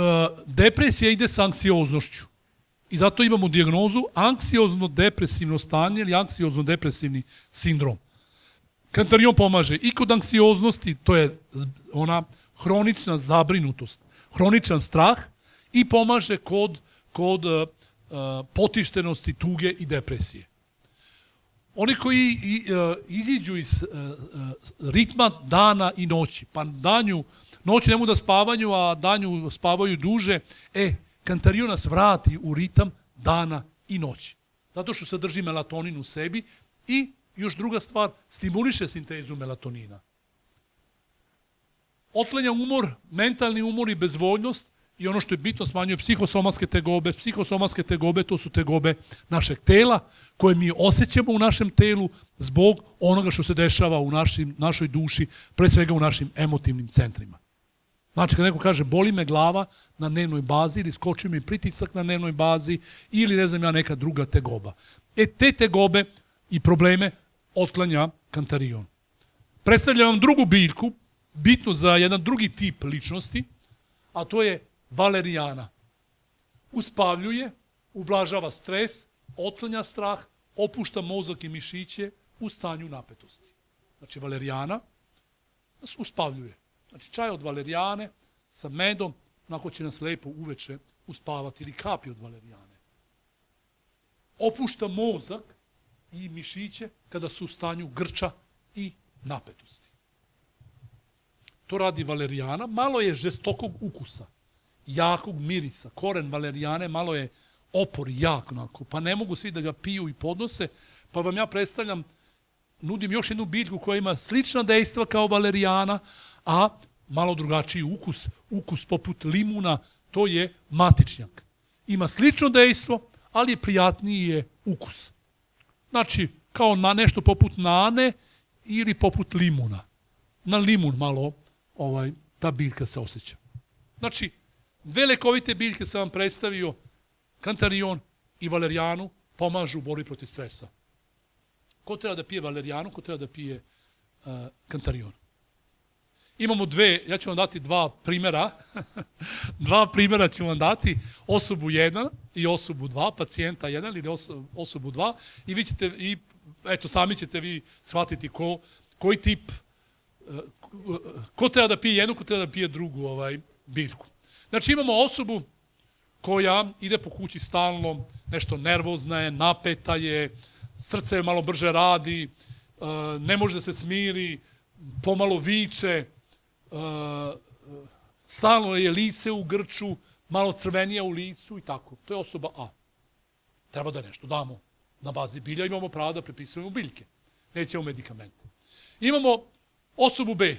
depresija ide sa anksioznošću i zato imamo dijagnozu anksiozno-depresivno stanje ili anksiozno-depresivni sindrom. Kantarion pomaže i kod anksioznosti, to je ona hronična zabrinutost, hroničan strah i pomaže kod potištenosti, tuge i depresije. Oni koji iziđu iz ritma dana i noći, pa noći ne mogu da spavaju, a danju spavaju duže, kantarion nas vrati u ritam dana i noći. Zato što sadrži melatonin u sebi i još druga stvar, stimuliše sintezu melatonina. Otklanja umor, mentalni umor i bezvoljnost i ono što je bitno smanjuje psihosomatske tegobe. Psihosomatske tegobe to su tegobe našeg tela koje mi osjećamo u našem telu zbog onoga što se dešava u našoj duši, pre svega u našim emotivnim centrima. Znači kad neko kaže boli me glava na dnevnoj bazi ili skoči mi pritisak na dnevnoj bazi ili ne znam ja neka druga tegoba. Te tegobe i probleme otklanja kantarion. Predstavljam vam drugu biljku, bitnu za jedan drugi tip ličnosti, a to je valerijana. Uspavljuje, ublažava stres, otklanja strah, opušta mozak i mišiće u stanju napetosti. Znači valerijana nas uspavljuje. Znači čaj od valerijane sa medom, onako će nas lepo uveče uspavati ili kapi od valerijane. Opušta mozak i mišiće kada su u stanju grča i napetosti. To radi valerijana, malo je žestokog ukusa, jakog mirisa. Koren valerijane malo je opor, jak, pa ne mogu svi da ga piju i podnose, pa vam ja predstavljam, nudim još jednu biljku koja ima slična dejstva kao valerijana, a malo drugačiji ukus poput limuna, to je matičnjak. Ima slično dejstvo, ali je prijatniji je ukus. Znači, kao nešto poput nane ili poput limuna. Na limun malo ta biljka se osjeća. Znači, dve lekovite biljke sam vam predstavio, kantarion i valerijanu pomažu u borbi protiv stresa. Ko treba da pije valerijanu, ko treba da pije kantarion? Imamo ja ću vam dati dva primjera. Dva primjera ću vam dati, osobu 1 i osobu 2, pacijenta 1 ili osobu 2 i vi ćete, sami ćete vi shvatiti koji tip, ko treba da pije jednu, ko treba da pije drugu biljku. Znači imamo osobu koja ide po kući stalno, nešto nervozna je, napeta je, srce malo brže radi, ne može da se smiri, pomalo viče, stalno je lice u grču, malo crvenija u licu i tako. To je osoba A. Treba da nešto damo na bazi bilja, imamo pravo da prepisujemo biljke. Nećemo medikamente. Imamo osobu B.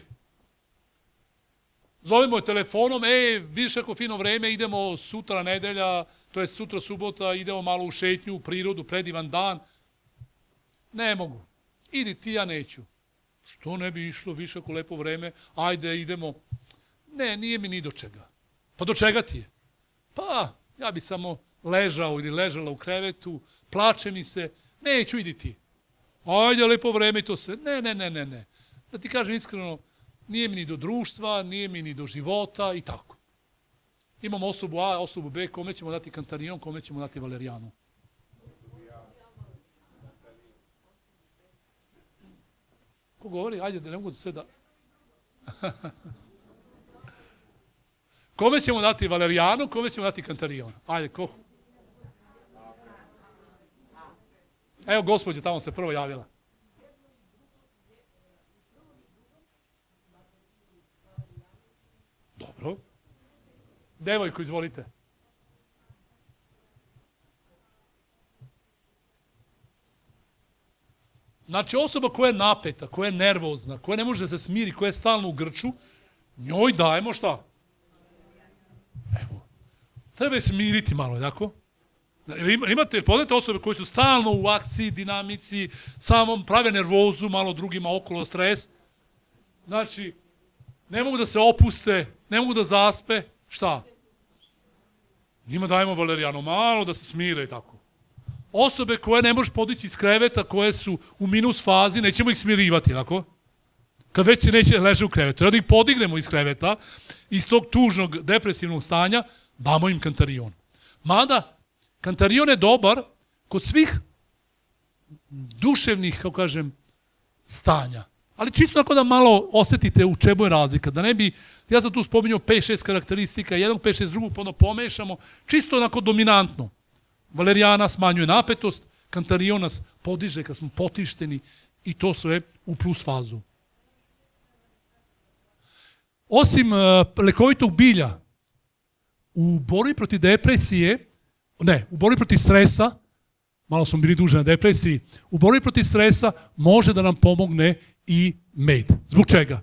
Zovemo je telefonom, vidiš kako fino vreme, idemo sutra nedelja, to je sutra subota, idemo malo u šetnju, u prirodu, predivan dan. Ne mogu. Idi ti, ja neću. Što ne bi išlo više ako lepo vreme, ajde idemo. Ne, nije mi ni do čega. Pa do čega ti je? Pa, ja bi samo ležao ili ležala u krevetu, plače mi se, neću, idi ti. Ajde, lepo vreme i to se, ne. Da ti kažem iskreno, nije mi ni do društva, nije mi ni do života i tako. Imamo osobu A, osobu B, kome ćemo dati kantarion, kome ćemo dati valerijanu. Ko govori? Ajde, da ne mogu sve da... Kome ćemo dati valerijanu, kome ćemo dati kantarion? Ajde, ko? Evo, gospođa, tamo se prvo javila. Dobro. Devojko, izvolite. Znači, osoba koja je napeta, koja je nervozna, koja ne može da se smiri, koja je stalno u grču, njoj dajemo šta? Evo. Treba je smiriti malo, tako? Poznate osobe koje su stalno u akciji, dinamici, samom prave nervozu, malo drugima okolo stres. Znači, ne mogu da se opuste, ne mogu da zaspe. Šta? Njima dajemo valerijanu malo da se smire i tako. Osobe koje ne možeš podići iz kreveta, koje su u minus fazi, nećemo ih smirivati, tako? Kad već neće leže u krevetu. Treba da ih podignemo iz kreveta, iz tog tužnog, depresivnog stanja, damo im kantarion. Mada, kantarion je dobar kod svih duševnih, kako kažem, stanja. Ali čisto onako da malo osetite u čemu je razlika. Da ne bi, ja sam tu spominjao 5-6 karakteristika, jednog 5-6 drugog, pa onda pomešamo, čisto onako dominantno. Valerijana smanjuje napetost, kantarion nas podiže kad smo potišteni i to sve u plus fazu. Osim lekovitog bilja, u borbi protiv depresije, u borbi protiv stresa, malo smo bili duže na depresiji, u borbi protiv stresa može da nam pomogne i med. Zbog čega?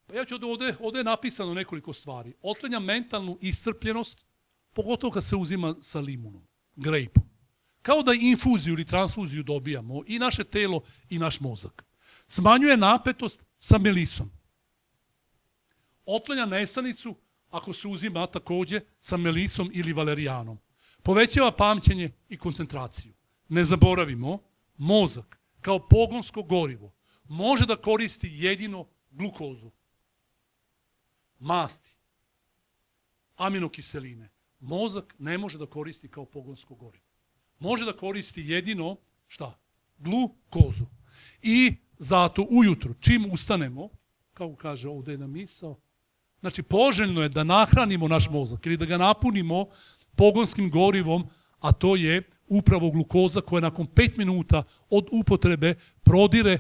Pa ja ću ovdje je napisano nekoliko stvari. Otklanja mentalnu iscrpljenost, pogotovo kad se uzima sa limunom, grejpom. Kao da infuziju ili transfuziju dobijamo i naše telo i naš mozak. Smanjuje napetost sa melisom. Otklanja nesanicu ako se uzima također sa melisom ili valerijanom. Povećava pamćenje i koncentraciju. Ne zaboravimo, mozak kao pogonsko gorivo može da koristi jedino glukozu, masti, aminokiseline. Mozak ne može da koristi kao pogonsko gorivo. Može da koristi jedino, šta? Glukozu. I zato ujutru, čim ustanemo, kako kaže ovdje jedna misao, znači poželjno je da nahranimo naš mozak ili da ga napunimo pogonskim gorivom, a to je upravo glukoza koja nakon 5 minuta od upotrebe prodire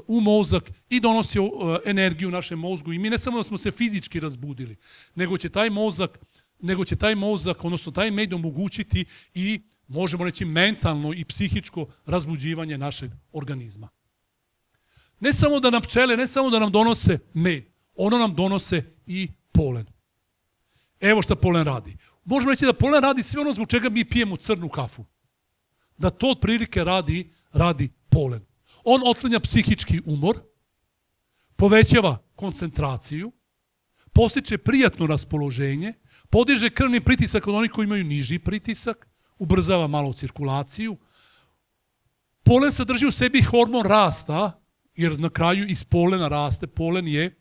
u mozak i donosi energiju našem mozgu. I mi ne samo da smo se fizički razbudili, nego će taj mozak, odnosno taj med omogućiti i, možemo reći, mentalno i psihičko razbuđivanje našeg organizma. Ne samo da nam pčele, ne samo da nam donose med, ono nam donose i polen. Evo šta polen radi. Možemo reći da polen radi sve ono zbog čega mi pijemo crnu kafu. Da to otprilike radi polen. On otklanja psihički umor, povećava koncentraciju, postiče prijatno raspoloženje, podiže krvni pritisak kod onih koji imaju niži pritisak, ubrzava malo cirkulaciju. Polen sadrži u sebi hormon rasta, jer na kraju iz polena raste. Polen je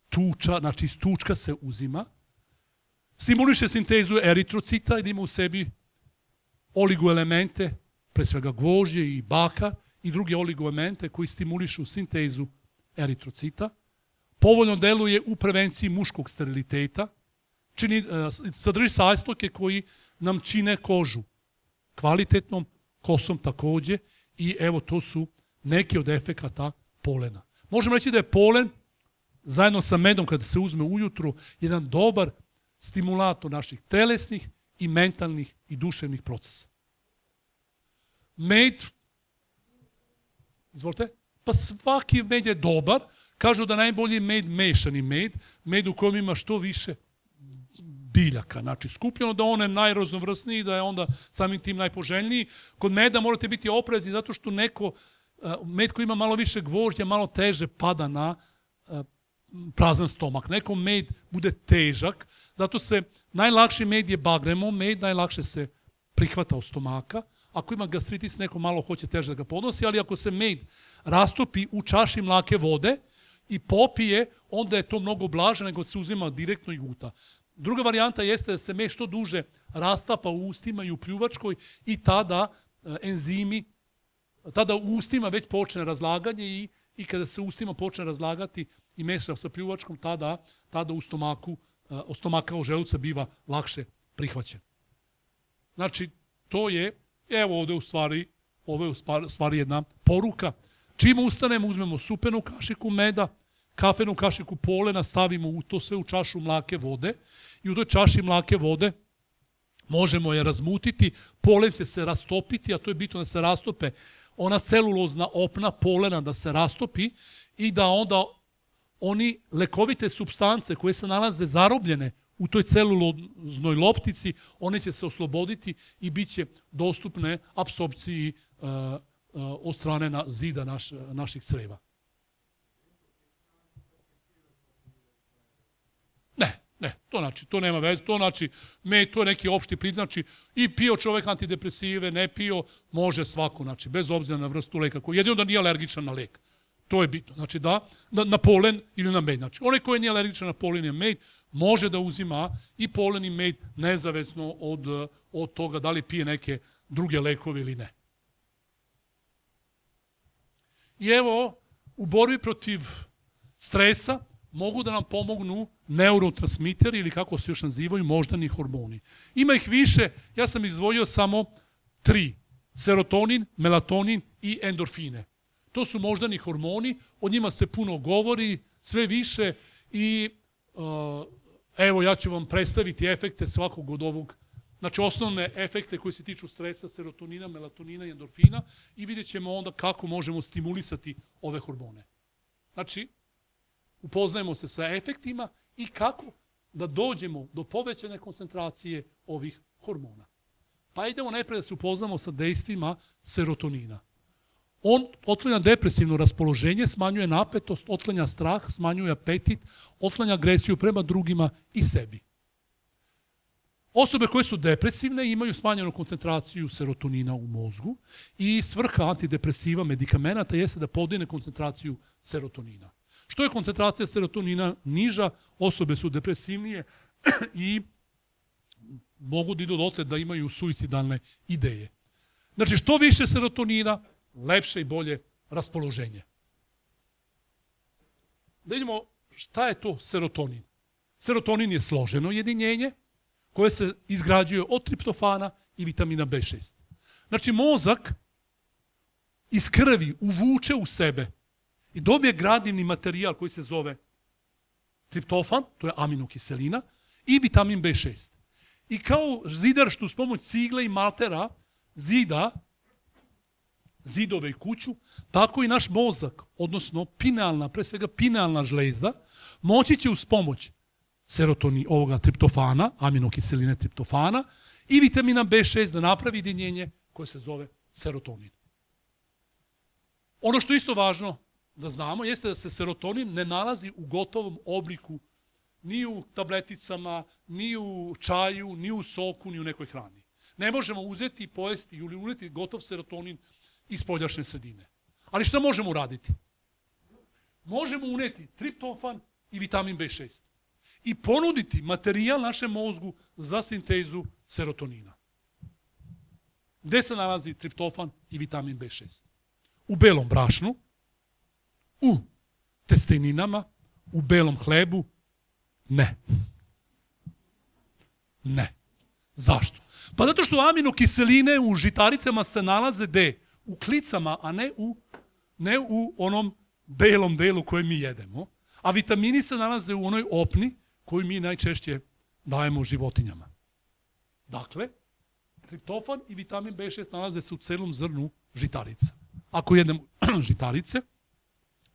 tuča, znači iz tučka se uzima. Stimuliše sintezu eritrocita, jer ima u sebi oligoelemente, pre svega gvožđe i bakar, i druge oligoelemente koji stimulišu sintezu eritrocita. Povoljno deluje u prevenciji muškog steriliteta. Sadrži sastojke koji nam čine kožu kvalitetnom, kosom takođe, i evo to su neki od efekata polena. Možemo reći da je polen, zajedno sa medom kada se uzme ujutru, jedan dobar stimulator naših telesnih i mentalnih i duševnih procesa. Med, izvolite, pa svaki med je dobar. Kažu da najbolji med mešani med, med u kojem ima što više biljaka, znači skupljeno, da on je najraznovrsniji, da je onda samim tim najpoželjniji. Kod meda morate biti oprezni zato što med koji ima malo više gvožđa, malo teže pada na prazan stomak. Neko med bude težak, zato se najlakši med je bagremov med, najlakše se prihvata od stomaka. Ako ima gastritis, neko malo hoće teže da ga podnosi, ali ako se med rastopi u čaši mlake vode i popije, onda je to mnogo blaže nego se uzima direktno i guta. Druga varijanta jeste da se med što duže rastapa u ustima i u pljuvačkoj i tada enzimi, tada u ustima već počne razlaganje i kada se ustima počne razlagati i meša sa pljuvačkom, tada u stomaku, od stomaka u želuca biva lakše prihvaćen. Znači, to je, evo ovde ovo je u stvari jedna poruka. Čim ustanemo, uzmemo supenu kašiku meda, kafenu kašiku polena, stavimo to sve u čašu mlake vode i u toj čaši mlake vode možemo je razmutiti, polen će se rastopiti, a to je bitno da se rastope ona celulozna opna polena da se rastopi i da onda oni lekovite supstance koje se nalaze zarobljene u toj celuloznoj loptici, one će se osloboditi i bit će dostupne apsorpciji od strane zida naših creva. Ne, to nema veze, to je neki opšti priznač, i pio čovek antidepresive, ne pio, može svako, bez obzira na vrstu leka, jedino da nije alergičan na lek. To je bitno, znači na polen ili na med. Znači, onaj koji nije alergičan na polen i med, može da uzima i polen i med, nezavisno od toga da li pije neke druge lekove ili ne. I evo, u borbi protiv stresa mogu da nam pomognu neurotransmiteri ili kako se još nazivaju moždani hormoni. Ima ih više, ja sam izdvojio samo 3. Serotonin, melatonin i endorfine. To su moždani hormoni, o njima se puno govori, sve više i evo ja ću vam predstaviti efekte svakog od ovog, znači osnovne efekte koji se tiču stresa, serotonina, melatonina i endorfina i vidjet ćemo onda kako možemo stimulisati ove hormone. Znači, upoznajemo se sa efektima i kako da dođemo do povećane koncentracije ovih hormona. Pa idemo najpre da se upoznamo sa dejstvima serotonina. On otklanja depresivno raspoloženje, smanjuje napetost, otklanja strah, smanjuje apetit, otklanja agresiju prema drugima i sebi. Osobe koje su depresivne imaju smanjenu koncentraciju serotonina u mozgu i svrha antidepresiva medikamenata jeste da podigne koncentraciju serotonina. Što je koncentracija serotonina niža, osobe su depresivnije i mogu da idu dotle da imaju suicidalne ideje. Znači, što više serotonina, lepše i bolje raspoloženje. Da vidimo šta je to serotonin. Serotonin je složeno jedinjenje koje se izgrađuje od triptofana i vitamina B6. Znači, mozak iz krvi uvuče u sebe i dobije gradivni materijal koji se zove triptofan, to je aminokiselina, i vitamin B6. I kao zidar što s pomoć cigle i maltera zida zidove i kuću, tako i naš mozak, odnosno pinealna, pre svega pinealna žlezda, moći će uz pomoć ovoga triptofana, aminokiseline triptofana i vitamina B6 da napravi jedinjenje koje se zove serotonin. Ono što je isto važno da znamo jeste da se serotonin ne nalazi u gotovom obliku ni u tableticama, ni u čaju, ni u soku, ni u nekoj hrani. Ne možemo uzeti i pojesti ili uneti gotov serotonin iz spoljašnje sredine. Ali šta možemo uraditi? Možemo uneti triptofan i vitamin B6 i ponuditi materijal našem mozgu za sintezu serotonina. Gde se nalazi triptofan i vitamin B6? U belom brašnu, u testeninama, u belom hlebu? Ne. Ne. Zašto? Pa zato što aminokiseline u žitaricama se nalaze gde? U klicama, a ne u onom belom delu koje mi jedemo. A vitamini se nalaze u onoj opni koju mi najčešće dajemo životinjama. Dakle, triptofan i vitamin B6 nalaze se u celom zrnu žitarica. Ako jedemo žitarice,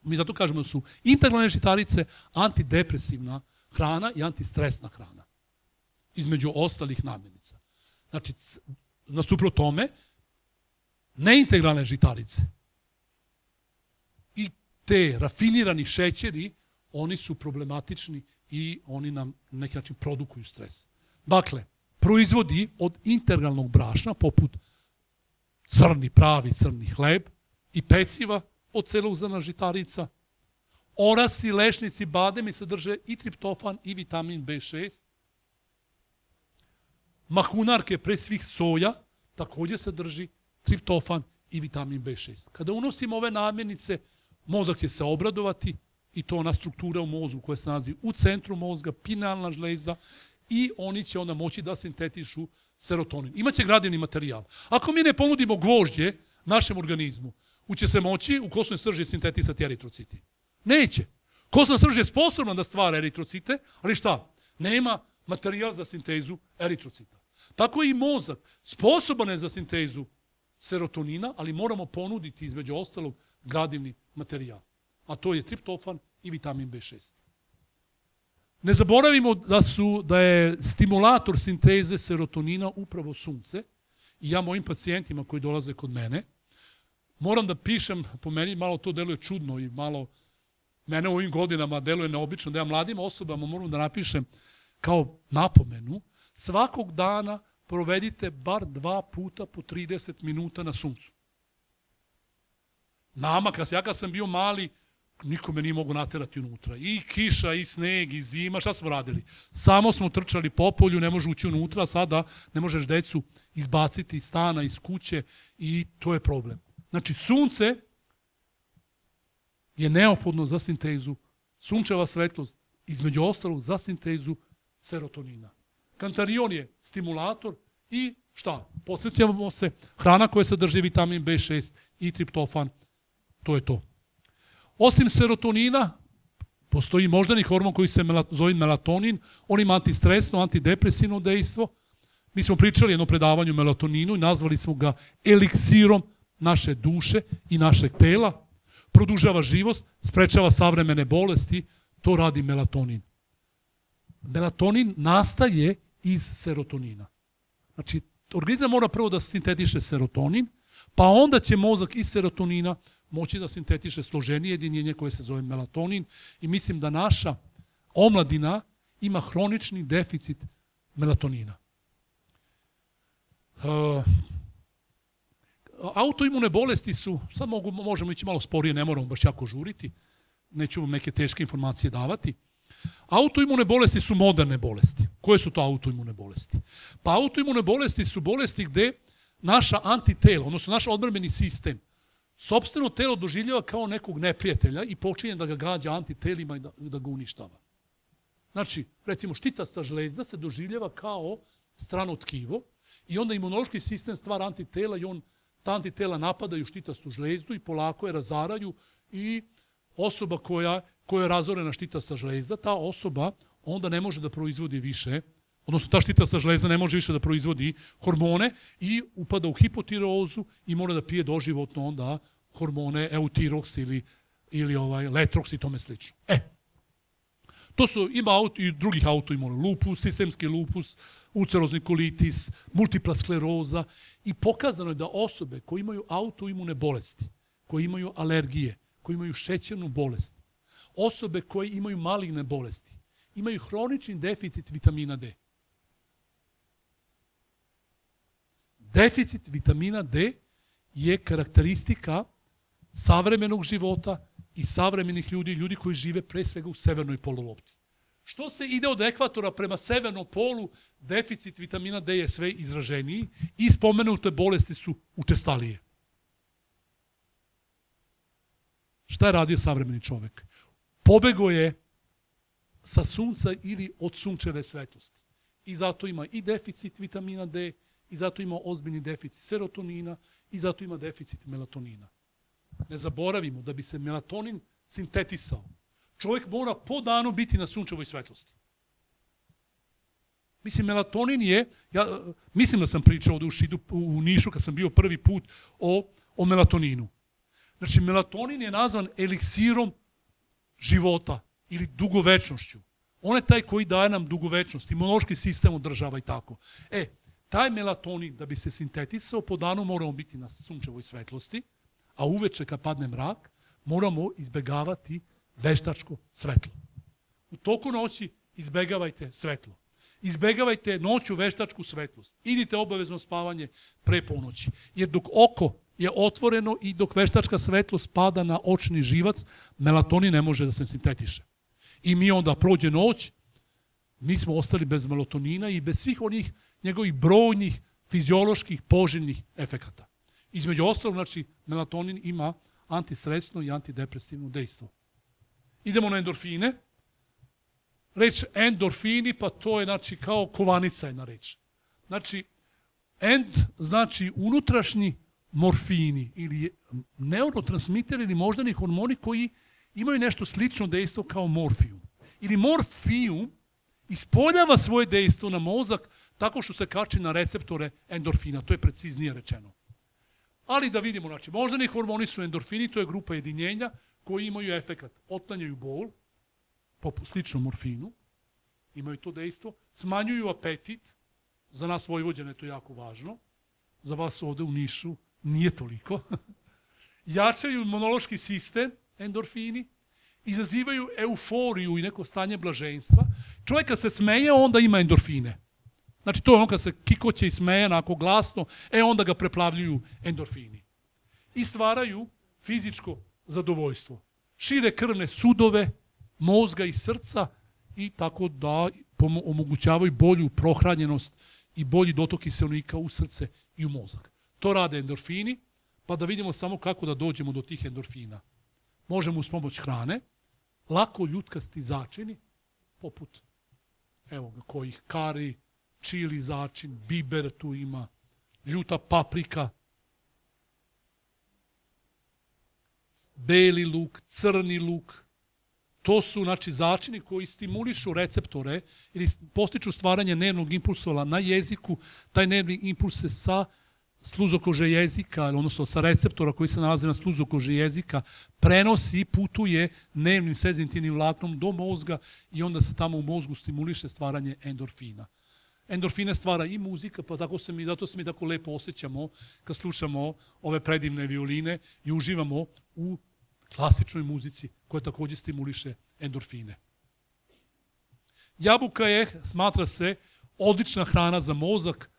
mi zato kažemo da su integralne žitarice antidepresivna hrana i antistresna hrana. Između ostalih namirnica. Znači, nasuprot tome, neintegralne žitarice i te rafinirani šećeri, oni su problematični i oni nam na neki način produkuju stres. Dakle, proizvodi od integralnog brašna, poput pravi crni hleb i peciva od celog zrna žitarica, orasi, lešnici, bademi sadrže i triptofan i vitamin B6, mahunarke, pre svih soja, također sadrži triptofan i vitamin B6. Kada unosimo ove namirnice, mozak će se obradovati i to ona struktura u mozgu koja se nalazi u centru mozga, pinealna žlezda, i oni će onda moći da sintetišu serotonin. Imaće gradivni materijal. Ako mi ne ponudimo gvožđe našem organizmu, će se moći u kosnoj srži sintetisati eritrociti. Neće. Kosna srž je sposobna da stvara eritrocite, ali šta? Nema materijal za sintezu eritrocita. Tako i mozak sposoban je za sintezu serotonina, ali moramo ponuditi između ostalog gradivni materijal. A to je triptofan i vitamin B6. Ne zaboravimo da je stimulator sinteze serotonina upravo sunce. I ja mojim pacijentima koji dolaze kod mene, moram da pišem, po meni malo to deluje čudno i malo mene u ovim godinama deluje neobično, da ja mladim osobama moram da napišem kao napomenu, svakog dana provedite bar 2 puta po 30 minuta na suncu. Nama, kad sam bio mali, niko me nije mogu naterati unutra. I kiša, i sneg, i zima, šta smo radili? Samo smo trčali po polju, ne može ući unutra, sada ne možeš decu izbaciti iz stana, iz kuće i to je problem. Znači, sunce je neophodno za sintezu, sunčeva svetlost, između ostalog za sintezu serotonina. Kantarion je stimulator i šta? Posjećamo se, hrana koja sadrži vitamin B6 i triptofan, to je to. Osim serotonina, postoji moždani hormon koji se zove melatonin, on ima antistresno, antidepresivno dejstvo. Mi smo pričali jedno predavanju o melatoninu i nazvali smo ga eliksirom naše duše i našeg tela. Produžava život, sprečava savremene bolesti, to radi melatonin. Melatonin nastaje iz serotonina. Znači, organizam mora prvo da sintetiše serotonin, pa onda će mozak iz serotonina moći da sintetiše složenije jedinjenje koje se zove melatonin i mislim da naša omladina ima hronični deficit melatonina. Autoimune bolesti su, sad možemo ići malo sporije, ne moramo baš jako žuriti, neću vam neke teške informacije davati. Autoimune bolesti su moderne bolesti. Koje su to autoimune bolesti? Pa autoimune bolesti su bolesti gde naša antitelo, odnosno naš odbrambeni sistem, sopstveno telo doživljava kao nekog neprijatelja i počinje da ga gađa antitelima i da ga uništava. Znači, recimo, štitasta žlezda se doživljava kao strano tkivo i onda imunološki sistem stvara antitela i ta antitela napadaju štitastu žlezdu i polako je razaraju i osoba koja je razorena štitasta žlezda, ta osoba onda ne može da proizvodi više, odnosno ta štitasta žlezda ne može više da proizvodi hormone i upada u hipotireozu i mora da pije doživotno onda hormone eutiroks ili letroks i tome slično. To su, ima i drugih autoimuna, lupus, sistemski lupus, ulcerozni kolitis, multipla skleroza i pokazano je da osobe koje imaju autoimune bolesti, koje imaju alergije, koje imaju šećernu bolest, osobe koje imaju maligne bolesti, imaju hronični deficit vitamina D. Deficit vitamina D je karakteristika savremenog života i savremenih ljudi koji žive pre svega u severnoj polulopti. Što se ide od ekvatora prema severnom polu, deficit vitamina D je sve izraženiji i spomenute bolesti su učestalije. Šta je radio savremeni čovek? Pobego je sa sunca ili od sunčeve svetlosti. I zato ima i deficit vitamina D, i zato ima ozbiljni deficit serotonina, i zato ima deficit melatonina. Ne zaboravimo da bi se melatonin sintetisao. Čovjek mora po danu biti na sunčevoj svetlosti. Mislim, melatonin je, mislim da sam pričao ovdje u Nišu kad sam bio prvi put o melatoninu. Znači, melatonin je nazvan eliksirom života ili dugovečnošću. On je taj koji daje nam dugovečnost, imunološki sistem održava i tako. Taj melatonin, da bi se sintetisao, po danu moramo biti na sunčevoj svetlosti, a uveče kad padne mrak, moramo izbegavati veštačko svetlo. U toku noći izbegavajte svetlo. Izbegavajte noću veštačku svetlost. Idite obavezno spavanje pre ponoći. Jer dok oko je otvoreno i dok veštačka svetlost pada na očni živac, melatonin ne može da se sintetiše. I mi onda prođe noć, mi smo ostali bez melatonina i bez svih onih njegovih brojnih fizioloških poželjnih efekata. Između ostalog, znači, melatonin ima antistresno i antidepresivno dejstvo. Idemo na endorfine. Reč endorfini, pa to je znači kao kovanica jedna reč. Znači, znači unutrašnji morfini ili neurotransmiteri ili moždani hormoni koji imaju nešto slično dejstvo kao morfijum. Ili morfijum ispoljava svoje dejstvo na mozak tako što se kači na receptore endorfina. To je preciznije rečeno. Ali da vidimo, znači, moždani hormoni su endorfini, to je grupa jedinjenja koji imaju efekat. Otklanjaju bol, slično morfinu, imaju to dejstvo, smanjuju apetit, za nas Vojvođane je to jako važno, za vas ovde u Nišu nije toliko, jačaju imunološki sistem, endorfini, izazivaju euforiju i neko stanje blaženstva. Čovjek kad se smeje, onda ima endorfine. Znači to je ono kad se kikoće i smeje onako glasno, onda ga preplavljuju endorfini. I stvaraju fizičko zadovoljstvo. Šire krvne sudove, mozga i srca i tako da omogućavaju bolju prohranjenost i bolji dotok kiseonika u srce i u mozak. To rade endorfini, pa da vidimo samo kako da dođemo do tih endorfina. Možemo uz pomoć hrane, lako ljutkasti začini, poput kojih kari, čili začin, biber tu ima, ljuta paprika, beli luk, crni luk. To su začini koji stimulišu receptore ili postiču stvaranje nervnog impulsa na jeziku. Taj nervni impuls se sa sluzokože jezika, odnosno sa receptora koji se nalaze na sluzokože jezika, prenosi i putuje nervnim sezentivnim vlaknom do mozga i onda se tamo u mozgu stimuliše stvaranje endorfina. Endorfine stvara i muzika, pa zato se mi tako lepo osjećamo kad slušamo ove predivne violine i uživamo u klasičnoj muzici koja takođe stimuliše endorfine. Jabuka je, smatra se, odlična hrana za mozak.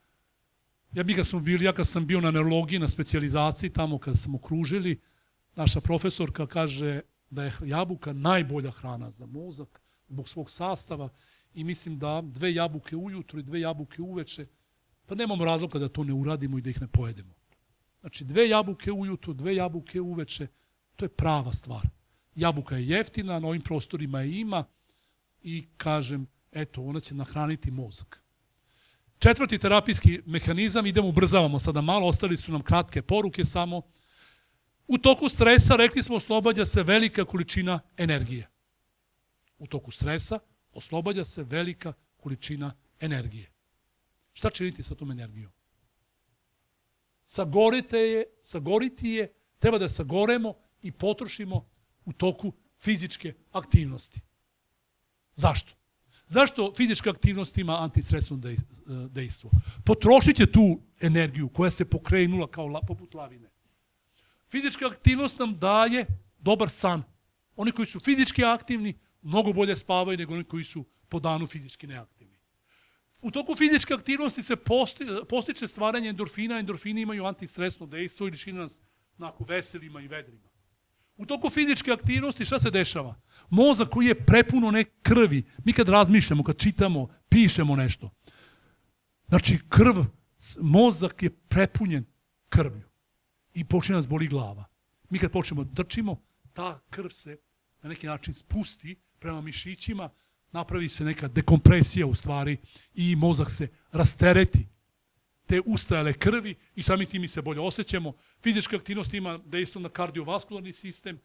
Ja kad sam bio na neurologiji, na specijalizaciji, tamo kada smo kružili, naša profesorka kaže da je jabuka najbolja hrana za mozak zbog svog sastava i mislim da 2 jabuke ujutru i 2 jabuke uveče, pa nemamo razloga da to ne uradimo i da ih ne pojedemo. Znači 2 jabuke ujutru, 2 jabuke uveče, to je prava stvar. Jabuka je jeftina, na ovim prostorima je ima i kažem, ona će nahraniti mozak. 4. terapijski mehanizam, ubrzavamo sada malo, ostali su nam kratke poruke samo. U toku stresa, rekli smo, oslobađa se velika količina energije. U toku stresa oslobađa se velika količina energije. Šta činiti sa tom energijom? Sagoriti je, treba da sagoremo i potrošimo u toku fizičke aktivnosti. Zašto? Zašto fizička aktivnost ima antistresno dejstvo? Potrošit će tu energiju koja se pokrenula poput lavine. Fizička aktivnost nam daje dobar san. Oni koji su fizički aktivni mnogo bolje spavaju nego oni koji su po danu fizički neaktivni. U toku fizičke aktivnosti se postiče stvaranje endorfina, endorfini imaju antistresno dejstvo ili čini nas onako veselima i vedrima. U toku fizičke aktivnosti šta se dešava? Mozak koji je prepuno krvi, mi kad razmišljamo, kad čitamo, pišemo nešto, znači mozak je prepunjen krvlju i počne nas boli glava. Mi kad počnemo trčimo, ta krv se na neki način spusti prema mišićima, napravi se neka dekompresija u stvari i mozak se rastereti te ustajale krvi i samim tim mi se bolje osjećamo. Fizička aktivnost ima dejstvo na kardiovaskularni sistem,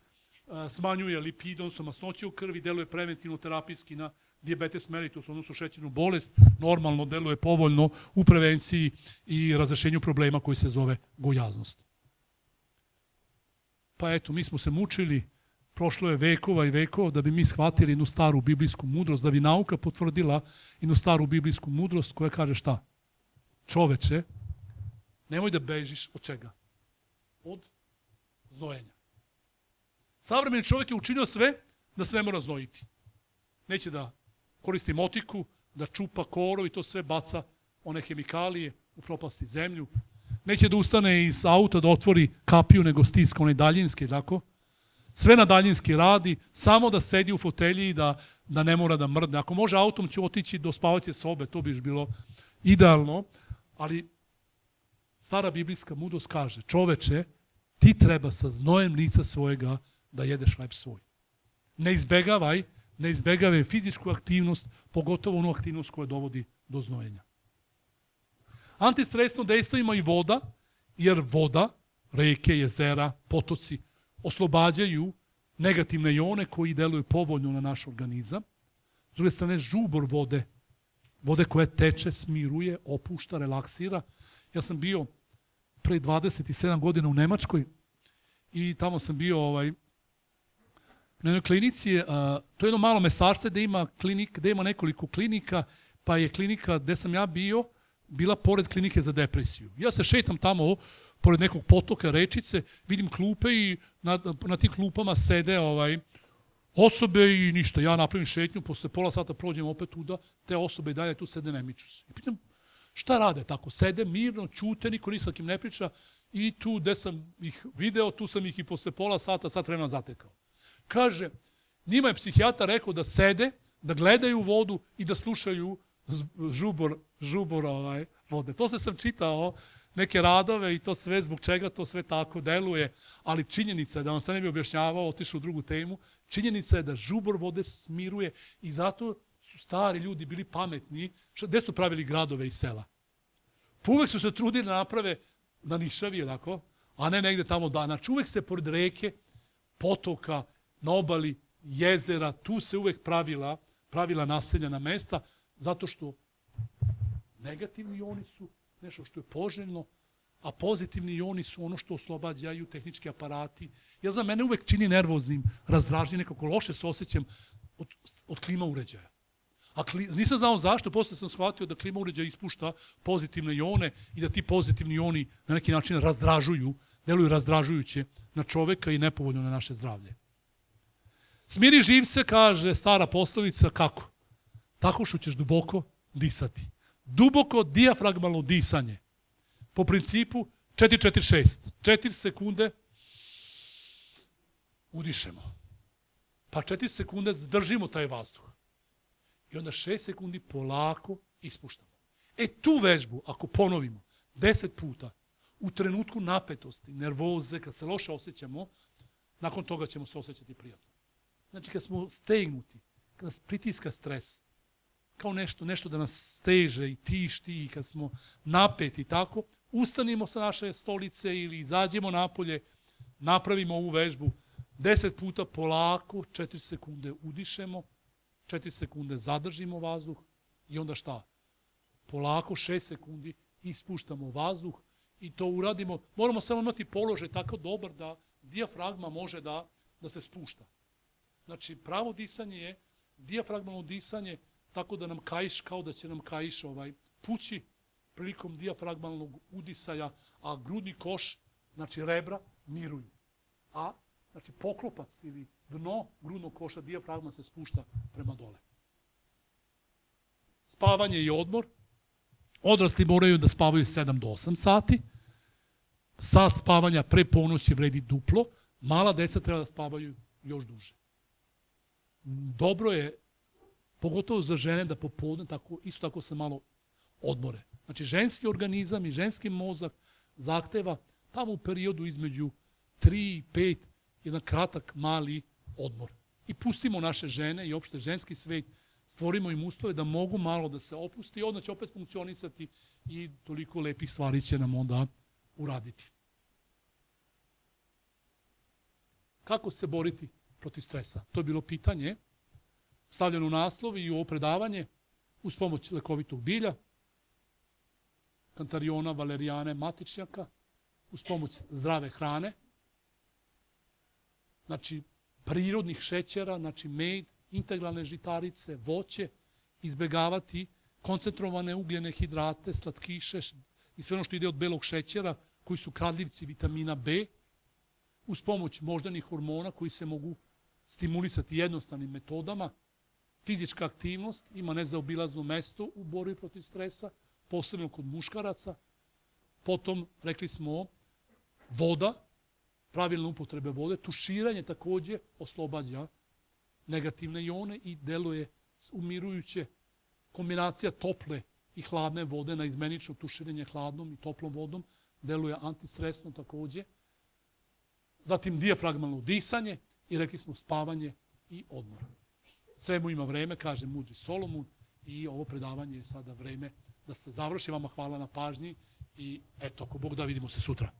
smanjuje lipide, odnosno masnoće u krvi, deluje preventivno terapijski na dijabetes mellitus, odnosno šećernu bolest, normalno deluje povoljno u prevenciji i razrešenju problema koji se zove gojaznost. Pa eto, mi smo se mučili, prošlo je vekova i vekova da bi mi shvatili jednu staru biblijsku mudrost, da bi nauka potvrdila jednu staru biblijsku mudrost koja kaže šta? Čoveče, nemoj da bežiš od čega? Od znojenja. Savremeni čovjek je učinio sve da se ne mora znojiti. Neće da koristi motiku, da čupa korov i to sve baca one hemikalije, upropasti zemlju. Neće da ustane iz auta da otvori kapiju, nego stiska onaj daljinski, tako? Sve na daljinski radi, samo da sedi u fotelji i da ne mora da mrdne. Ako može autom će otići do spavaće sobe, to bi bilo idealno, ali stara biblijska mudrost kaže, čoveče, ti treba sa znojem lica svojega da jedeš hleb svoj. Ne izbegavaj fizičku aktivnost, pogotovo onu aktivnost koja dovodi do znojenja. Antistresno dejstvo ima i voda, jer voda, reke, jezera, potoci, oslobađaju negativne ione koji deluju povoljno na naš organizam. S druge strane, žubor vode koja teče, smiruje, opušta, relaksira. Ja sam bio pre 27 godina u Nemačkoj i tamo sam bio na jednoj klinici, to je jedno malo mesarce gde ima nekoliko klinika, pa je klinika gde sam ja bio, bila pored klinike za depresiju. Ja se šetam tamo pored nekog potoka, rečice, vidim klupe i na tim klupama sede osobe i ništa. Ja napravim šetnju, posle pola sata prođem opet tuda, te osobe i dalje tu sede, ne miču se. I pitam, šta rade tako? Sede mirno, ćute, niko ni sa kim ne priča i tu gde sam ih video, tu sam ih i posle pola sata, sat vremena zatekao. Kaže, njima je psihijatar rekao da sede, da gledaju vodu i da slušaju žubor vode. Posle sam čitao neke radove i to sve, zbog čega to sve tako deluje, ali činjenica je, da vam sad ne bi objašnjavao, otišao u drugu temu, činjenica je da žubor vode smiruje i zato su stari ljudi bili pametni. Gde su pravili gradove i sela? Pa uvek su se trudili da naprave na nišavije, tako, a ne negde tamo znači uvek se pored reke, potoka, na obali, jezera, tu se uvek pravila naseljena mesta, zato što negativni ioni su nešto što je poželjno, a pozitivni ioni su ono što oslobađaju tehnički aparati. Ja za mene uvek čini nervoznim, razdražnjim, nekako loše se osjećam od klima uređaja. Nisam znao zašto, posle sam shvatio da klima uređaj ispušta pozitivne ione i da ti pozitivni ioni na neki način deluju razdražujuće na čoveka i nepovoljno na naše zdravlje. Smiri živce, kaže stara poslovica, kako? Tako što ćeš duboko disati. Duboko dijafragmalno disanje. Po principu 4-4-6. 4 sekunde udišemo. Pa 4 sekunde zadržimo taj vazduh. I onda 6 sekundi polako ispuštamo. Tu vežbu, ako ponovimo 10 puta, u trenutku napetosti, nervoze, kad se loše osjećamo, nakon toga ćemo se osjećati prijatno. Znači, kad smo stegnuti, kad nas pritiska stres, kao nešto da nas steže i tišti i kad smo napeti tako, ustanimo sa naše stolice ili izađemo napolje, napravimo ovu vežbu, 10 puta polako, 4 sekunde udišemo, 4 sekunde zadržimo vazduh i onda šta? Polako 6 sekundi ispuštamo vazduh i to uradimo. Moramo samo imati položaj tako dobar da dijafragma može da se spušta. Znači, pravo disanje je dijafragmalno disanje tako da nam kaiš, kao da će nam kaiš pući prilikom dijafragmalnog udisaja, a grudni koš, znači rebra, miruju. A, znači, poklopac ili dno grudnog koša, dijafragma se spušta prema dole. Spavanje i odmor, Odrasli moraju da spavaju 7 do 8 sati. Sat spavanja pre ponoći vredi duplo. Mala deca treba da spavaju još duže. Dobro je, pogotovo za žene, da popodne isto tako se malo odmore. Znači, ženski organizam i ženski mozak zahteva tamo u periodu između 3 i 5 jedan kratak, mali odmor. I pustimo naše žene i opšte ženski svet, stvorimo im uslove da mogu malo da se opusti i onda će opet funkcionisati i toliko lepih stvari će nam onda uraditi. Kako se boriti protiv stresa? To je bilo pitanje stavljeno u naslov i u ovo predavanje uz pomoć lekovitog bilja, kantariona, valerijane, matičnjaka, uz pomoć zdrave hrane, znači prirodnih šećera, znači med, integralne žitarice, voće, izbegavati koncentrovane ugljene hidrate, slatkiše i sve ono što ide od belog šećera, koji su kradljivci vitamina B, uz pomoć moždanih hormona koji se mogu stimulisati jednostavnim metodama. Fizička aktivnost ima nezaobilazno mesto u borbi protiv stresa, posebno kod muškaraca. Potom, rekli smo, voda, pravilna upotrebe vode, tuširanje takođe oslobađa negativne ione i deluje umirujuće. Kombinacija tople i hladne vode na izmenično tuširanje hladnom i toplom vodom deluje antistresno takođe. Zatim dijafragmalno disanje i rekli smo spavanje i odmor. Svemu ima vreme, kaže mudri Solomon, i ovo predavanje je sada vreme da se završi. Vama hvala na pažnji i eto, ako Bog da, vidimo se sutra.